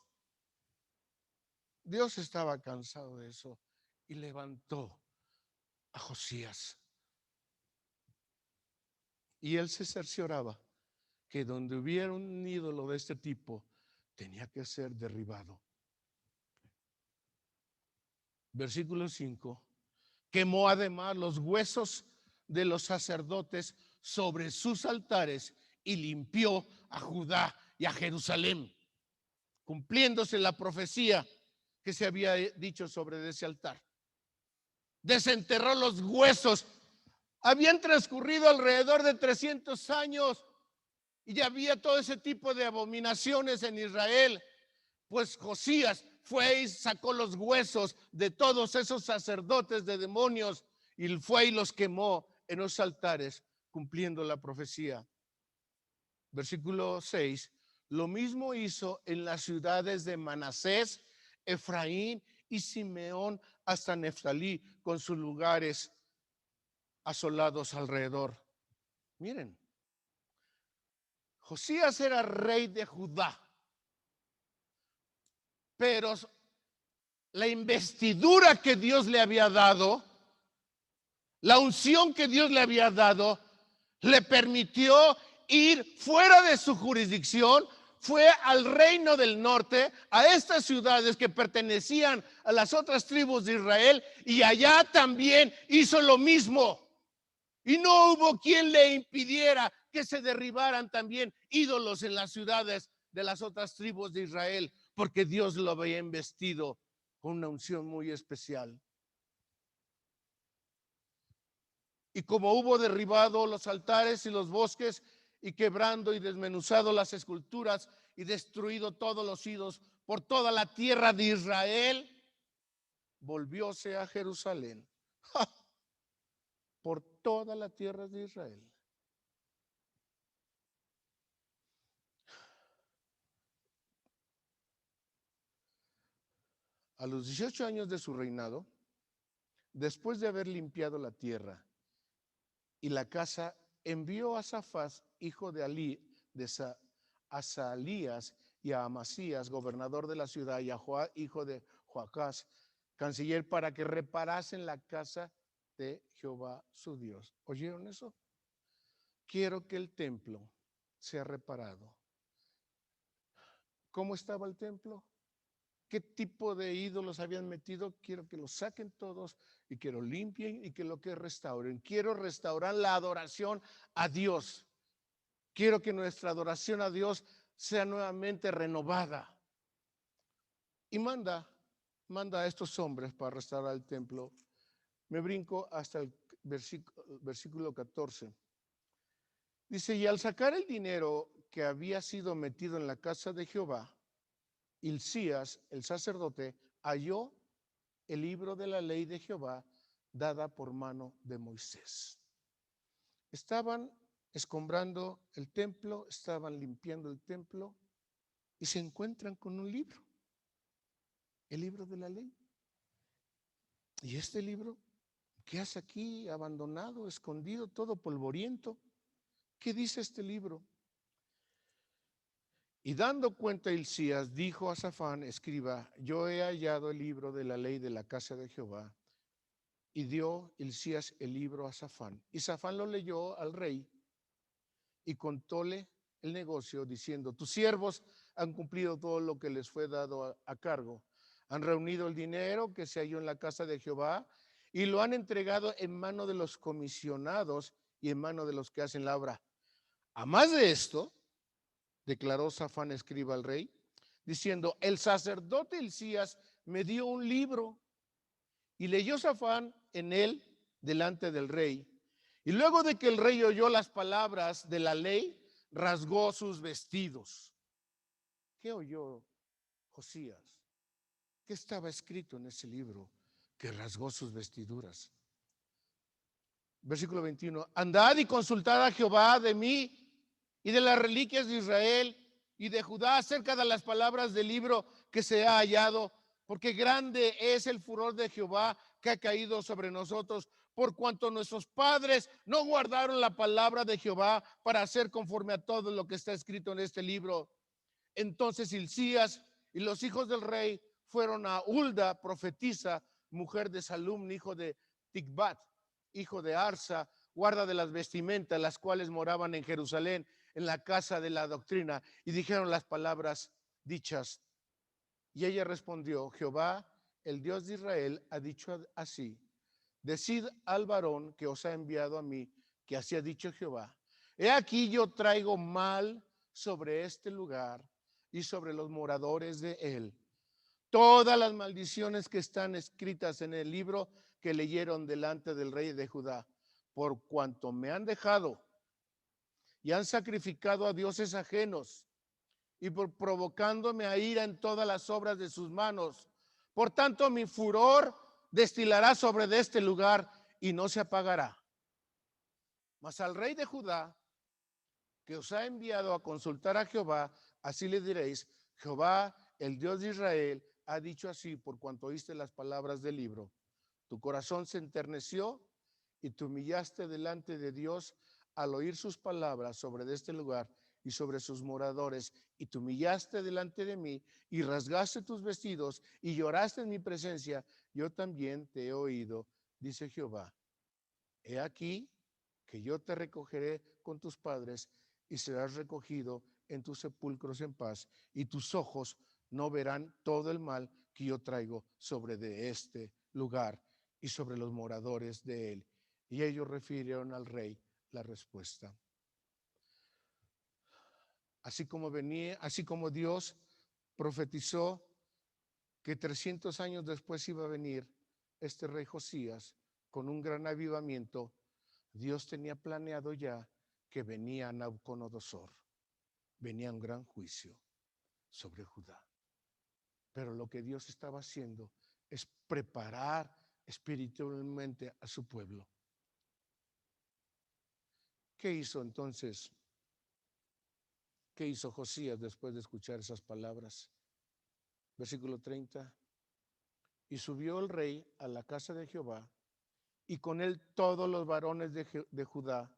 Dios estaba cansado de eso y levantó a Josías Y él se cercioraba que donde hubiera un ídolo de este tipo, tenía que ser derribado. Versículo 5. Quemó además los huesos de los sacerdotes sobre sus altares y limpió a Judá y a Jerusalén, cumpliéndose la profecía que se había dicho sobre ese altar. Desenterró los huesos. Habían transcurrido alrededor de 300 años y ya había todo ese tipo de abominaciones en Israel. Pues Josías fue y sacó los huesos de todos esos sacerdotes de demonios y fue y los quemó en los altares, cumpliendo la profecía. Versículo 6. Lo mismo hizo en las ciudades de Manasés, Efraín y Simeón hasta Neftalí, con sus lugares asolados alrededor. Miren, Josías era rey de Judá, pero la investidura que Dios le había dado, la unción que Dios le había dado, le permitió ir fuera de su jurisdicción. Fue al reino del norte, a estas ciudades que pertenecían a las otras tribus de Israel, y allá también hizo lo mismo. Y no hubo quien le impidiera que se derribaran también ídolos en las ciudades de las otras tribus de Israel, porque Dios lo había investido con una unción muy especial. Y como hubo derribado los altares y los bosques, y quebrando y desmenuzado las esculturas, y destruido todos los ídolos por toda la tierra de Israel, volvióse a Jerusalén. ¡Ja! Por toda la tierra de Israel. A los 18 años de su reinado, después de haber limpiado la tierra y la casa, envió a Safás, hijo de Asalías, y a Amasías, gobernador de la ciudad, y a Joá, hijo de Joacás, canciller, para que reparasen la casa de Jehová su Dios. ¿Oyeron eso? Quiero que el templo sea reparado. ¿Cómo estaba el templo? ¿Qué tipo de ídolos habían metido? Quiero que los saquen todos y que lo limpien y que lo que restauren. Quiero restaurar la adoración a Dios. Quiero que nuestra adoración a Dios sea nuevamente renovada. Y manda a estos hombres para restaurar el templo. Me brinco hasta el versículo 14. Dice, y al sacar el dinero que había sido metido en la casa de Jehová, Hilcías, el sacerdote, halló el libro de la ley de Jehová dada por mano de Moisés. Estaban escombrando el templo, estaban limpiando el templo y se encuentran con un libro, el libro de la ley. ¿Y este libro qué hace aquí abandonado, escondido, todo polvoriento? ¿Qué dice este libro? Y dando cuenta Hilcías, dijo a Safán, escriba, yo he hallado el libro de la ley de la casa de Jehová. Y dio Hilcías el libro a Safán. Y Safán lo leyó al rey y contóle el negocio, diciendo, tus siervos han cumplido todo lo que les fue dado a cargo. Han reunido el dinero que se halló en la casa de Jehová y lo han entregado en mano de los comisionados y en mano de los que hacen la obra. A más de esto, declaró Safán escriba al rey, diciendo, el sacerdote Hilcías me dio un libro. Y leyó Safán en él delante del rey. Y luego de que el rey oyó las palabras de la ley, rasgó sus vestidos. ¿Qué oyó Josías? ¿Qué estaba escrito en ese libro que rasgó sus vestiduras? Versículo 21. Andad y consultad a Jehová de mí y de las reliquias de Israel y de Judá acerca de las palabras del libro que se ha hallado, porque grande es el furor de Jehová que ha caído sobre nosotros, por cuanto nuestros padres no guardaron la palabra de Jehová para hacer conforme a todo lo que está escrito en este libro. Entonces Hilcías y los hijos del rey fueron a Hulda, profetisa, mujer de Salum, hijo de Ticbat, hijo de Arsa, guarda de las vestimentas, las cuales moraban en Jerusalén, en la casa de la doctrina, y dijeron las palabras dichas. Y ella respondió: Jehová, el Dios de Israel, ha dicho así: decid al varón que os ha enviado a mí, que así ha dicho Jehová: he aquí yo traigo mal sobre este lugar y sobre los moradores de él todas las maldiciones que están escritas en el libro que leyeron delante del rey de Judá, por cuanto me han dejado y han sacrificado a dioses ajenos, y por provocándome a ira en todas las obras de sus manos. Por tanto, mi furor destilará sobre de este lugar y no se apagará. Mas al rey de Judá, que os ha enviado a consultar a Jehová, así le diréis: Jehová, el Dios de Israel, ha dicho así, por cuanto oíste las palabras del libro. Tu corazón se enterneció y te humillaste delante de Dios al oír sus palabras sobre este lugar y sobre sus moradores, y te humillaste delante de mí y rasgaste tus vestidos y lloraste en mi presencia. Yo también te he oído, dice Jehová. He aquí que yo te recogeré con tus padres y serás recogido en tus sepulcros en paz, y tus ojos no verán todo el mal que yo traigo sobre de este lugar y sobre los moradores de él. Y ellos refirieron al rey la respuesta. Así como Dios profetizó que 300 años después iba a venir este rey Josías con un gran avivamiento, Dios tenía planeado ya que venía Nabucodonosor, venía un gran juicio sobre Judá. Pero lo que Dios estaba haciendo es preparar espiritualmente a su pueblo. ¿Qué hizo entonces? ¿Qué hizo Josías después de escuchar esas palabras? Versículo 30. Y subió el rey a la casa de Jehová, y con él todos los varones de Judá,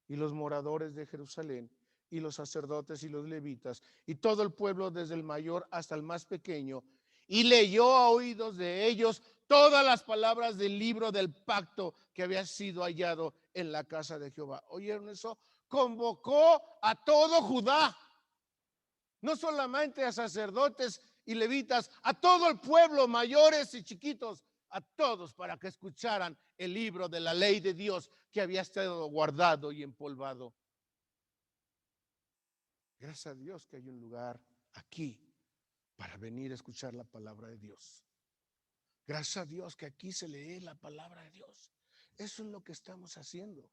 y los moradores de Jerusalén, y los sacerdotes y los levitas, y todo el pueblo desde el mayor hasta el más pequeño, y leyó a oídos de ellos todas las palabras del libro del pacto que había sido hallado en la casa de Jehová. ¿Oyeron eso? Convocó a todo Judá, no solamente a sacerdotes y levitas, a todo el pueblo, mayores y chiquitos, a todos, para que escucharan el libro de la ley de Dios que había estado guardado y empolvado. Gracias a Dios que hay un lugar aquí para venir a escuchar la palabra de Dios. Gracias a Dios que aquí se lee la palabra de Dios. Eso es lo que estamos haciendo.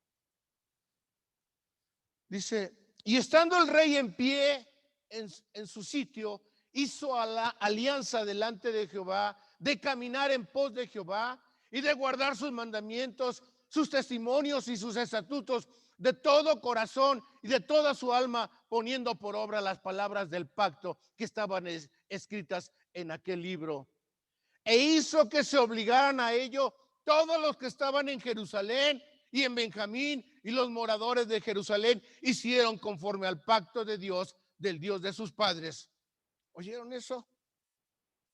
Dice: y estando el rey en pie en su sitio, hizo a la alianza delante de Jehová, de caminar en pos de Jehová y de guardar sus mandamientos, sus testimonios y sus estatutos de todo corazón y de toda su alma, poniendo por obra las palabras del pacto que estaban escritas en aquel libro. E hizo que se obligaran a ello todos los que estaban en Jerusalén y en Benjamín, y los moradores de Jerusalén hicieron conforme al pacto de Dios, del Dios de sus padres. ¿Oyeron eso?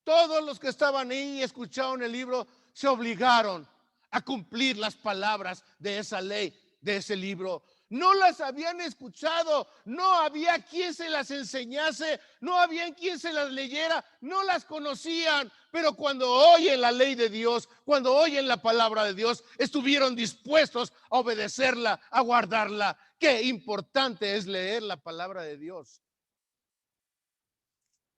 Todos los que estaban ahí y escucharon el libro se obligaron a cumplir las palabras de esa ley, de ese libro. No las habían escuchado, no había quien se las enseñase, no había quien se las leyera, no las conocían, pero cuando oyen la ley de Dios, cuando oyen la palabra de Dios, estuvieron dispuestos a obedecerla, a guardarla. Qué importante es leer la palabra de Dios.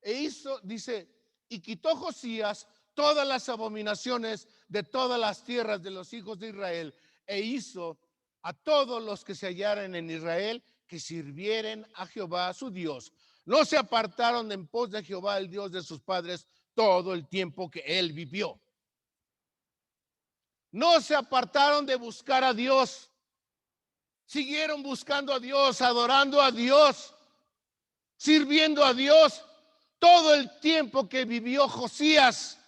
E hizo, dice, y quitó Josías todas las abominaciones de todas las tierras de los hijos de Israel, e hizo a todos los que se hallaran en Israel que sirvieren a Jehová su Dios. No se apartaron en pos de Jehová, el Dios de sus padres, todo el tiempo que él vivió. No se apartaron de buscar a Dios. Siguieron buscando a Dios, adorando a Dios, sirviendo a Dios. Todo el tiempo que vivió Josías,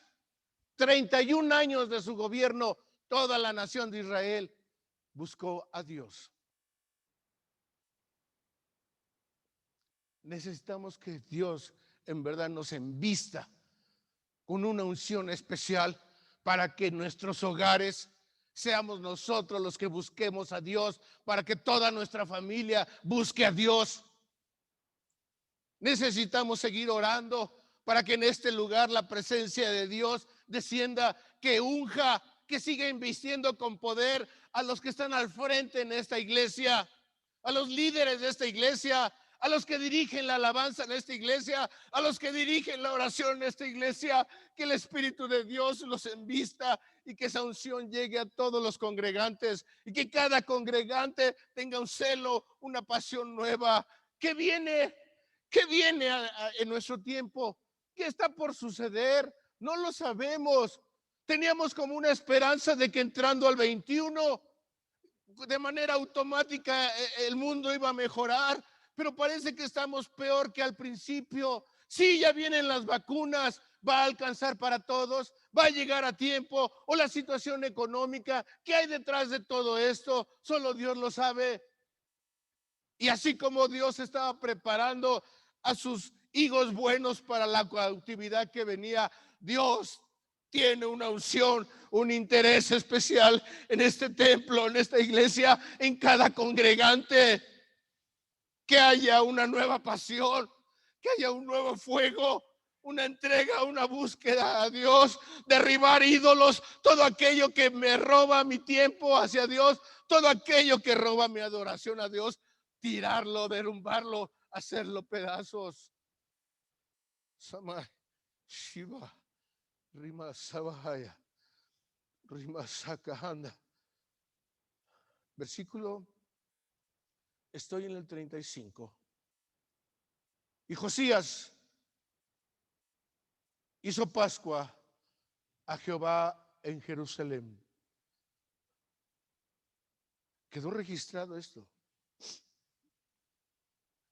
31 años de su gobierno, toda la nación de Israel buscó a Dios. Necesitamos que Dios en verdad nos envista con una unción especial para que nuestros hogares seamos nosotros los que busquemos a Dios, para que toda nuestra familia busque a Dios. Necesitamos seguir orando para que en este lugar la presencia de Dios descienda, que unja, que siga invistiendo con poder a los que están al frente en esta iglesia, a los líderes de esta iglesia, a los que dirigen la alabanza en esta iglesia, a los que dirigen la oración en esta iglesia. Que el Espíritu de Dios los envista y que esa unción llegue a todos los congregantes, y que cada congregante tenga un celo, una pasión nueva. ¿Qué viene en nuestro tiempo? ¿Qué está por suceder? No lo sabemos. Teníamos como una esperanza de que entrando al 21, de manera automática, el mundo iba a mejorar, pero parece que estamos peor que al principio. Sí, ya vienen las vacunas, va a alcanzar para todos, va a llegar a tiempo, o la situación económica, ¿qué hay detrás de todo esto? Solo Dios lo sabe. Y así como Dios estaba preparando a sus hijos buenos para la cautividad que venía, Dios tiene una unción, un interés especial en este templo, en esta iglesia, en cada congregante. Que haya una nueva pasión, que haya un nuevo fuego, una entrega, una búsqueda a Dios, derribar ídolos, todo aquello que me roba mi tiempo hacia Dios, todo aquello que roba mi adoración a Dios, tirarlo, derrumbarlo, hacerlo pedazos. Sama Shiva Rima Sabahaya Rima Sakahanda. Versículo, estoy en el 35. Y Josías hizo Pascua a Jehová en Jerusalén. Quedó registrado esto.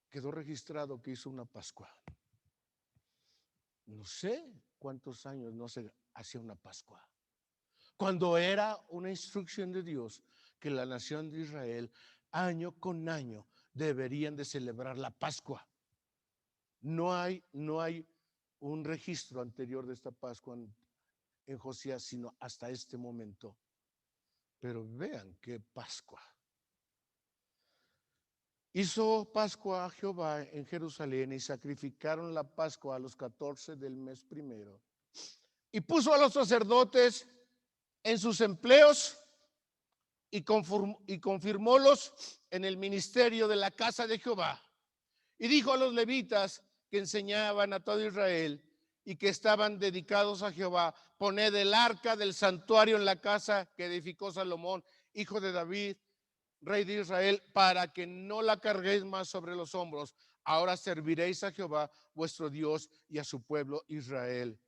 Quedó registrado que hizo una Pascua. No sé cuántos años no se hacía una Pascua, cuando era una instrucción de Dios que la nación de Israel año con año deberían de celebrar la Pascua. No hay un registro anterior de esta Pascua en Josías, sino hasta este momento. Pero vean qué Pascua. Hizo Pascua a Jehová en Jerusalén, y sacrificaron la Pascua a los 14 del mes primero. Y puso a los sacerdotes en sus empleos y confirmólos en el ministerio de la casa de Jehová. Y dijo a los levitas que enseñaban a todo Israel y que estaban dedicados a Jehová: poned el arca del santuario en la casa que edificó Salomón, hijo de David, rey de Israel, para que no la carguéis más sobre los hombros. Ahora serviréis a Jehová vuestro Dios y a su pueblo Israel.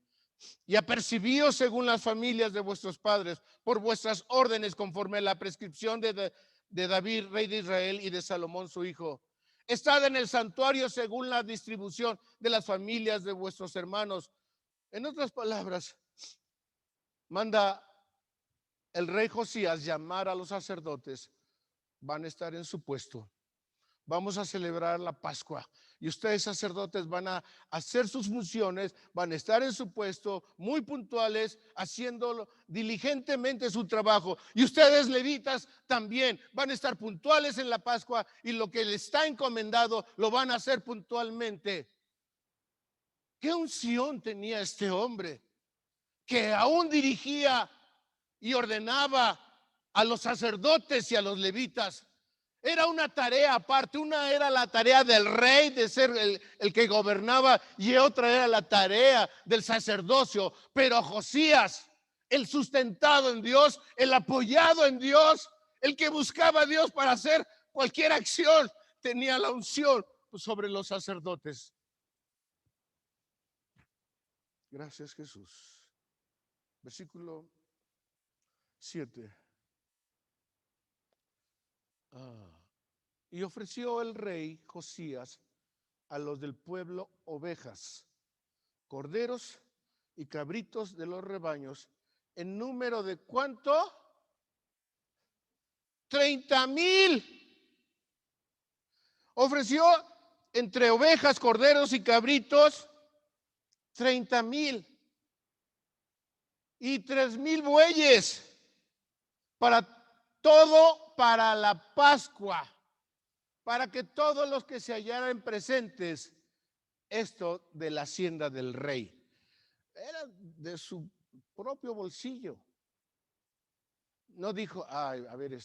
Y apercibíos según las familias de vuestros padres, por vuestras órdenes, conforme a la prescripción de David, rey de Israel, y de Salomón su hijo. Estad en el santuario según la distribución de las familias de vuestros hermanos. En otras palabras, manda el rey Josías llamar a los sacerdotes. Van a estar en su puesto. Vamos a celebrar la Pascua, y ustedes, sacerdotes, van a hacer sus funciones, van a estar en su puesto, muy puntuales, haciendo diligentemente su trabajo. Y ustedes, levitas, también van a estar puntuales en la Pascua, y lo que les está encomendado lo van a hacer puntualmente. ¿Qué unción tenía este hombre, que aún dirigía y ordenaba a los sacerdotes y a los levitas? Era una tarea aparte. Una era la tarea del rey de ser el que gobernaba, y otra era la tarea del sacerdocio. Pero Josías, el sustentado en Dios, el apoyado en Dios, el que buscaba a Dios para hacer cualquier acción, tenía la unción sobre los sacerdotes. Gracias, Jesús. Versículo 7. Y ofreció el rey Josías a los del pueblo ovejas, corderos y cabritos de los rebaños, en número de ¿cuánto? 30,000. Ofreció entre ovejas, corderos y cabritos 30,000, y 3,000 bueyes, para todo, para la Pascua, para que todos los que se hallaran presentes, esto de la hacienda del rey, era de su propio bolsillo. No dijo, ay, a ver,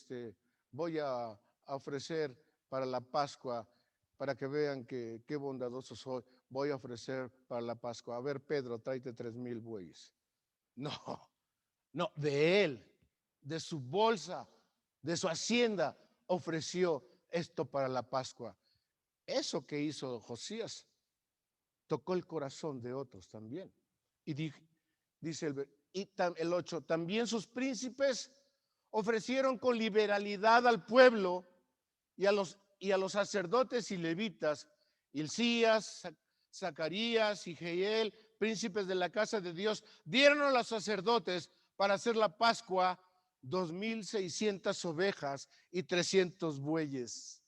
voy a ofrecer para la Pascua, para que vean que qué bondadoso soy, voy a ofrecer para la Pascua. A ver, Pedro, tráete 3,000 bueyes. No, no, de él, de su bolsa, de su hacienda, ofreció esto para la Pascua. Eso que hizo Josías tocó el corazón de otros también. Y dice el 8, también sus príncipes ofrecieron con liberalidad al pueblo y a los sacerdotes y levitas, Hilcías, Zacarías y Jehiel, príncipes de la casa de Dios, dieron a los sacerdotes para hacer la Pascua 2,600 ovejas y 300 bueyes.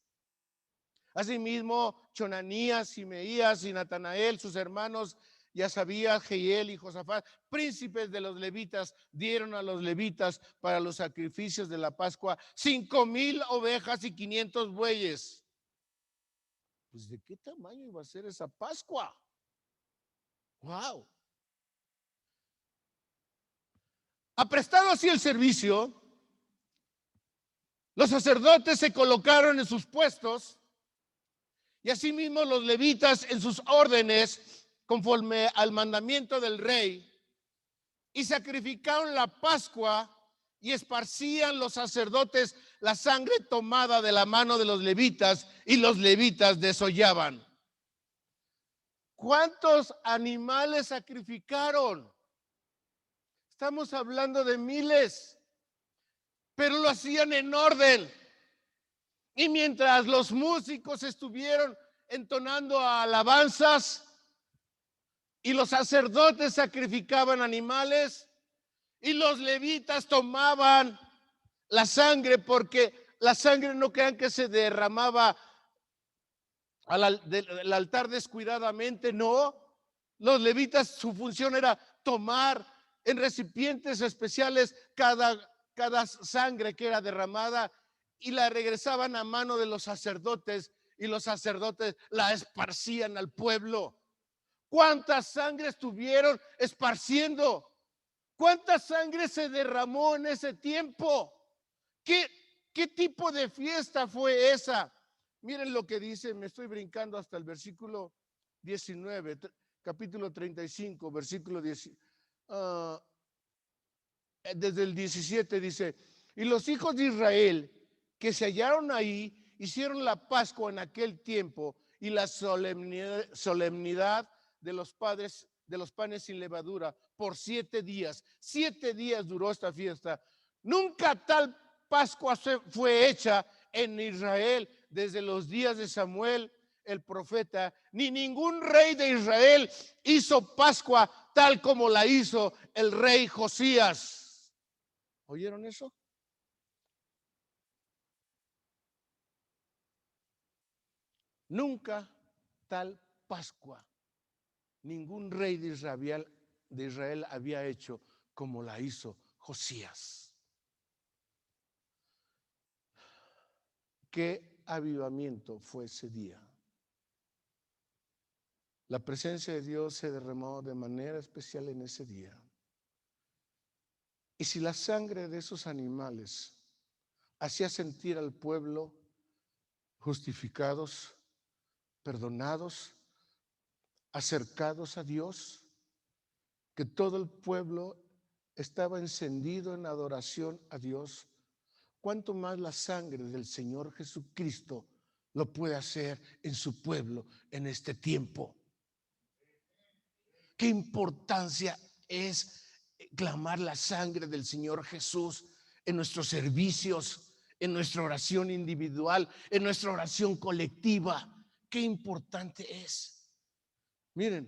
Asimismo, Chonanías, Simeías y Natanael, sus hermanos, Yasabías, Jehiel y Josafat, príncipes de los levitas, dieron a los levitas para los sacrificios de la Pascua 5,000 ovejas y 500 bueyes. Pues, ¿de qué tamaño iba a ser esa Pascua? ¡Wow! Aprestado así el servicio, los sacerdotes se colocaron en sus puestos y asimismo los levitas en sus órdenes conforme al mandamiento del rey, y sacrificaron la Pascua y esparcían los sacerdotes la sangre tomada de la mano de los levitas, y los levitas desollaban. ¿Cuántos animales sacrificaron? Estamos hablando de miles, pero lo hacían en orden. Y mientras los músicos estuvieron entonando alabanzas y los sacerdotes sacrificaban animales y los levitas tomaban la sangre, porque la sangre, no crean que se derramaba del altar descuidadamente, no. Los levitas, su función era tomar en recipientes especiales cada sangre que era derramada y la regresaban a mano de los sacerdotes, y los sacerdotes la esparcían al pueblo. ¿Cuánta sangre estuvieron esparciendo? ¿Cuánta sangre se derramó en ese tiempo? ¿Qué tipo de fiesta fue esa? Miren lo que dice, me estoy brincando hasta el versículo 19, capítulo 35, versículo 10, desde el 17 dice, y los hijos de Israel que se hallaron ahí hicieron la Pascua en aquel tiempo y la solemnidad de los panes sin levadura por 7 días. 7 días duró esta fiesta. Nunca tal Pascua fue hecha en Israel desde los días de Samuel el profeta, ni ningún rey de Israel hizo Pascua tal como la hizo el rey Josías. ¿Oyeron eso? Nunca tal Pascua ningún rey de Israel había hecho como la hizo Josías. ¿Qué avivamiento fue ese día? La presencia de Dios se derramó de manera especial en ese día. Y si la sangre de esos animales hacía sentir al pueblo justificados, perdonados, acercados a Dios, que todo el pueblo estaba encendido en adoración a Dios, cuánto más la sangre del Señor Jesucristo lo puede hacer en su pueblo en este tiempo. Qué importancia es clamar la sangre del Señor Jesús en nuestros servicios, en nuestra oración individual, en nuestra oración colectiva. Qué importante es. Miren,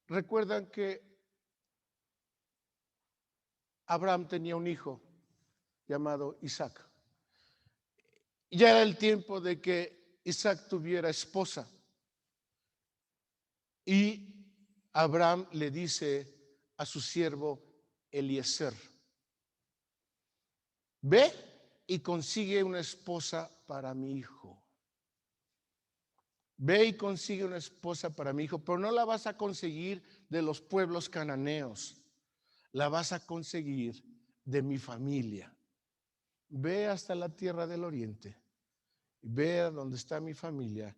recuerdan que Abraham tenía un hijo llamado Isaac. Ya era el tiempo de que Isaac tuviera esposa. Y Abraham le dice a su siervo Eliezer, Ve y consigue una esposa para mi hijo. Ve y consigue una esposa para mi hijo, pero no la vas a conseguir de los pueblos cananeos, la vas a conseguir de mi familia. Ve hasta la tierra del oriente, ve a donde está mi familia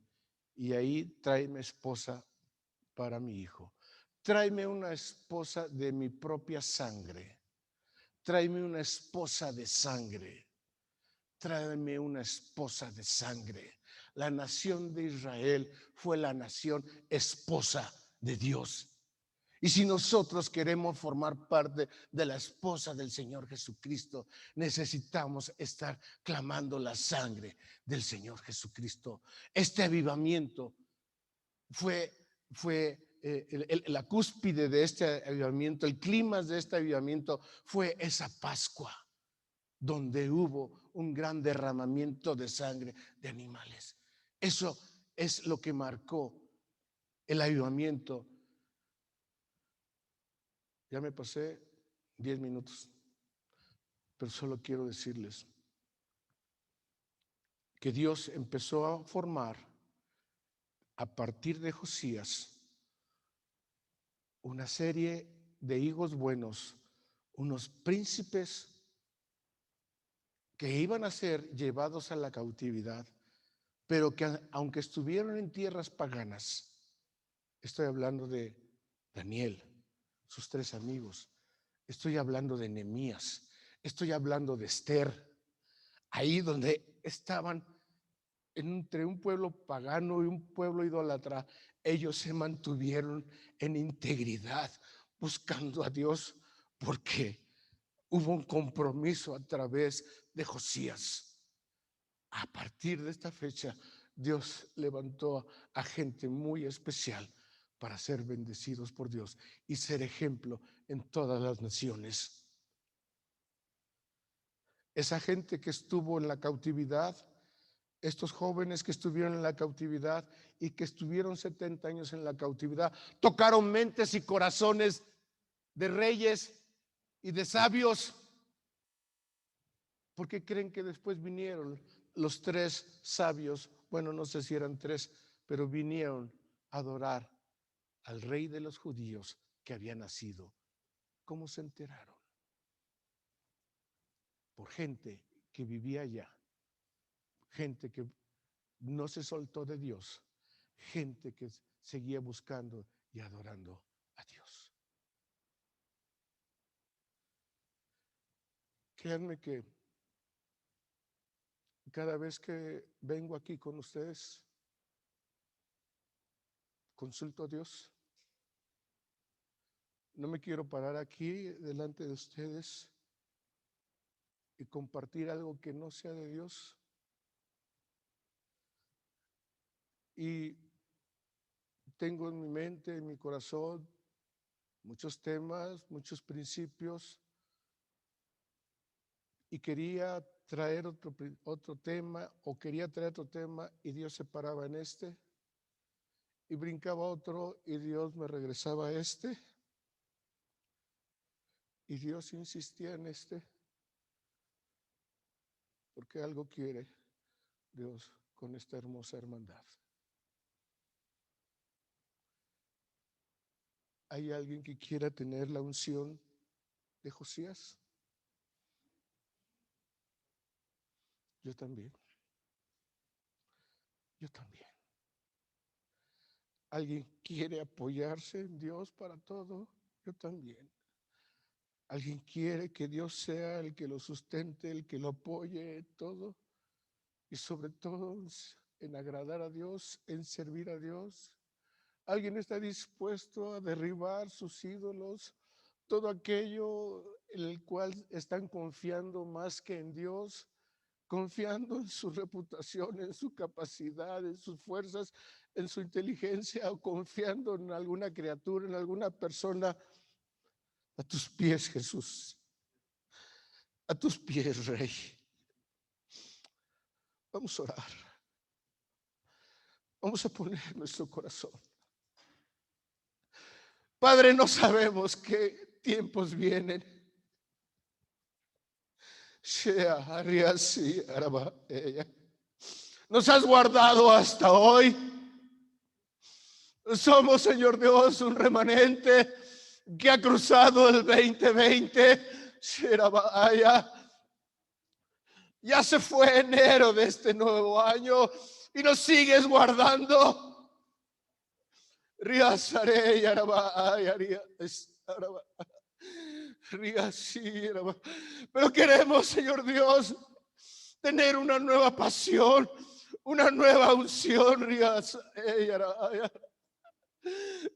y ahí tráeme esposa para mi hijo. Tráeme una esposa de mi propia sangre. Tráeme una esposa de sangre. Tráeme una esposa de sangre. La nación de Israel fue la nación esposa de Dios. Y si nosotros queremos formar parte de la esposa del Señor Jesucristo, necesitamos estar clamando la sangre del Señor Jesucristo. Este avivamiento fue la cúspide de este avivamiento, el clímax de este avivamiento fue esa Pascua, donde hubo un gran derramamiento de sangre de animales. Eso es lo que marcó el avivamiento. Ya me pasé 10 minutos, pero solo quiero decirles que Dios empezó a formar a partir de Josías una serie de hijos buenos, unos príncipes que iban a ser llevados a la cautividad, pero que aunque estuvieron en tierras paganas, estoy hablando de Daniel, sus 3 amigos, estoy hablando de Nehemías, estoy hablando de Esther, ahí donde estaban entre un pueblo pagano y un pueblo idólatra, ellos se mantuvieron en integridad, buscando a Dios, porque hubo un compromiso a través de Josías. A partir de esta fecha, Dios levantó a gente muy especial para ser bendecidos por Dios y ser ejemplo en todas las naciones. Esa gente que estuvo en la cautividad, estos jóvenes que estuvieron en la cautividad y que estuvieron 70 años en la cautividad, tocaron mentes y corazones de reyes y de sabios. ¿Por qué creen que después vinieron los 3 sabios? Bueno, no sé si eran 3, pero vinieron a adorar al rey de los judíos que había nacido. ¿Cómo se enteraron? Por gente que vivía allá, gente que no se soltó de Dios, gente que seguía buscando y adorando a Dios. Créanme que cada vez que vengo aquí con ustedes, consulto a Dios. No me quiero parar aquí delante de ustedes y compartir algo que no sea de Dios. Y tengo en mi mente, en mi corazón, muchos temas, muchos principios, y quería traer otro tema, o quería traer otro tema, y Dios se paraba en este, y brincaba otro, y Dios me regresaba a este, y Dios insistía en este, porque algo quiere Dios con esta hermosa hermandad. ¿Hay alguien que quiera tener la unción de Josías? Yo también. Yo también. ¿Alguien quiere apoyarse en Dios para todo? Yo también. ¿Alguien quiere que Dios sea el que lo sustente, el que lo apoye todo? Y sobre todo en agradar a Dios, en servir a Dios. ¿Alguien está dispuesto a derribar sus ídolos? Todo aquello en el cual están confiando más que en Dios, confiando en su reputación, en su capacidad, en sus fuerzas, en su inteligencia, o confiando en alguna criatura, en alguna persona. A tus pies, Jesús. A tus pies, Rey. Vamos a orar. Vamos a poner nuestro corazón. Padre, no sabemos qué tiempos vienen. Nos has guardado hasta hoy. Somos, Señor Dios, un remanente que ha cruzado el 2020. Ya se fue enero de este nuevo año y nos sigues guardando. Pero queremos, Señor Dios, tener una nueva pasión, una nueva unción.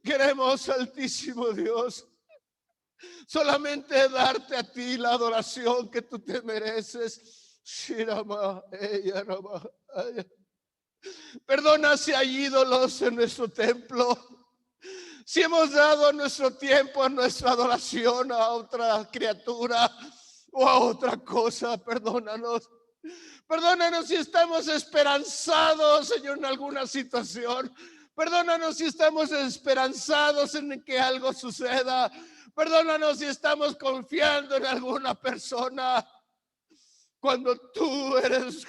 Queremos, Altísimo Dios, solamente darte a ti la adoración que tú te mereces. Perdona si hay ídolos en nuestro templo, si hemos dado nuestro tiempo a nuestra adoración a otra criatura o a otra cosa. Perdónanos. Perdónanos si estamos esperanzados, Señor, en alguna situación. Perdónanos si estamos esperanzados en que algo suceda. Perdónanos si estamos confiando en alguna persona. Cuando tú eres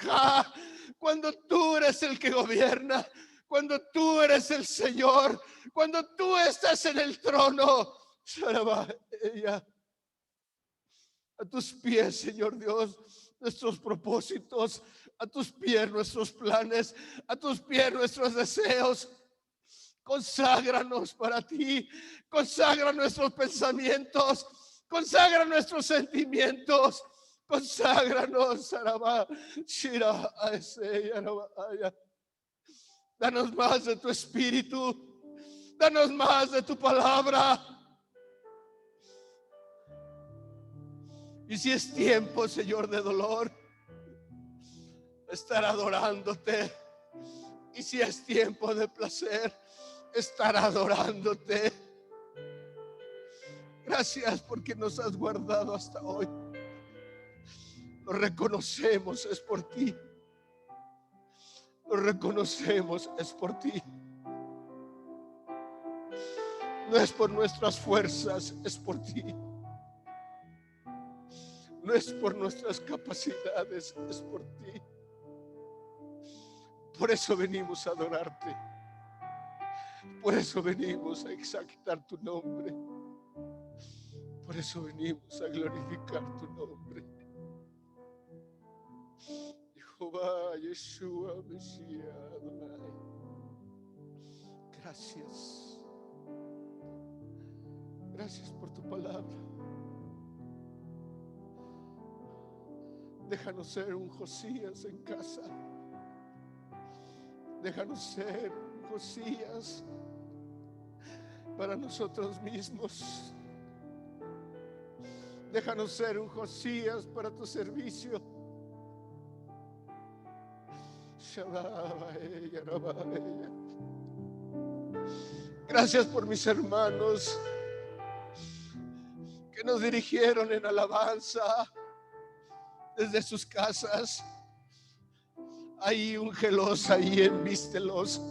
cuando tú eres el que gobierna, cuando tú eres el Señor, cuando tú estás en el trono, a tus pies, Señor Dios, nuestros propósitos, a tus pies nuestros planes, a tus pies nuestros deseos. Conságranos para ti, consagra nuestros pensamientos, consagra nuestros sentimientos, conságranos. Danos más de tu espíritu, danos más de tu palabra. Y si es tiempo, Señor, de dolor, estar adorándote. Y si es tiempo de placer, estar adorándote. Gracias porque nos has guardado hasta hoy. Lo reconocemos, es por ti. Lo reconocemos, es por ti. No es por nuestras fuerzas, es por ti. No es por nuestras capacidades, es por ti. Por eso venimos a adorarte. Por eso venimos a exaltar tu nombre. Por eso venimos a glorificar tu nombre. Jehová, Yeshua, Mesías, Adonai. Gracias. Gracias por tu palabra. Déjanos ser un Josías en casa. Déjanos ser un Josías para nosotros mismos. Déjanos ser un Josías para tu servicio. Gracias por mis hermanos que nos dirigieron en alabanza desde sus casas. Ahí úngelos, ahí envístelos,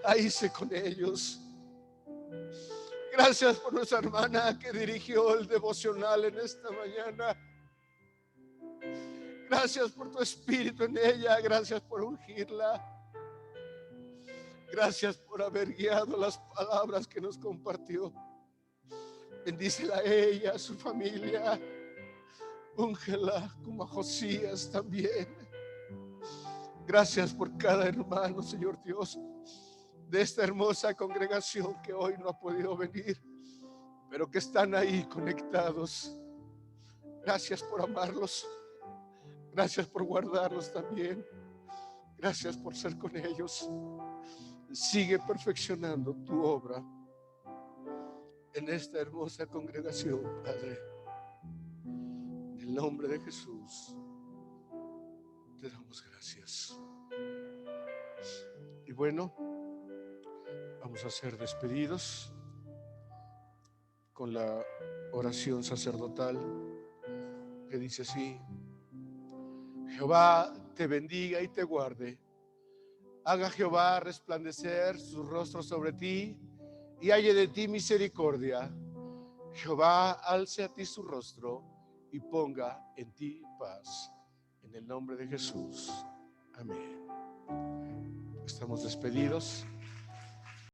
ahí sé con ellos. Gracias por nuestra hermana que dirigió el devocional en esta mañana. Gracias por tu espíritu en ella. Gracias por ungirla. Gracias por haber guiado las palabras que nos compartió. Bendícela a ella, a su familia. Úngela como a Josías también. Gracias por cada hermano, Señor Dios, de esta hermosa congregación que hoy no ha podido venir, pero que están ahí conectados. Gracias por amarlos. Gracias por guardarlos también. Gracias por ser con ellos. Sigue perfeccionando tu obra en esta hermosa congregación, Padre. En el nombre de Jesús te damos gracias. Y bueno, vamos a ser despedidos con la oración sacerdotal que dice así: Jehová te bendiga y te guarde. Haga Jehová resplandecer su rostro sobre ti y halle de ti misericordia. Jehová alce a ti su rostro y ponga en ti paz. En el nombre de Jesús. Amén. Estamos despedidos.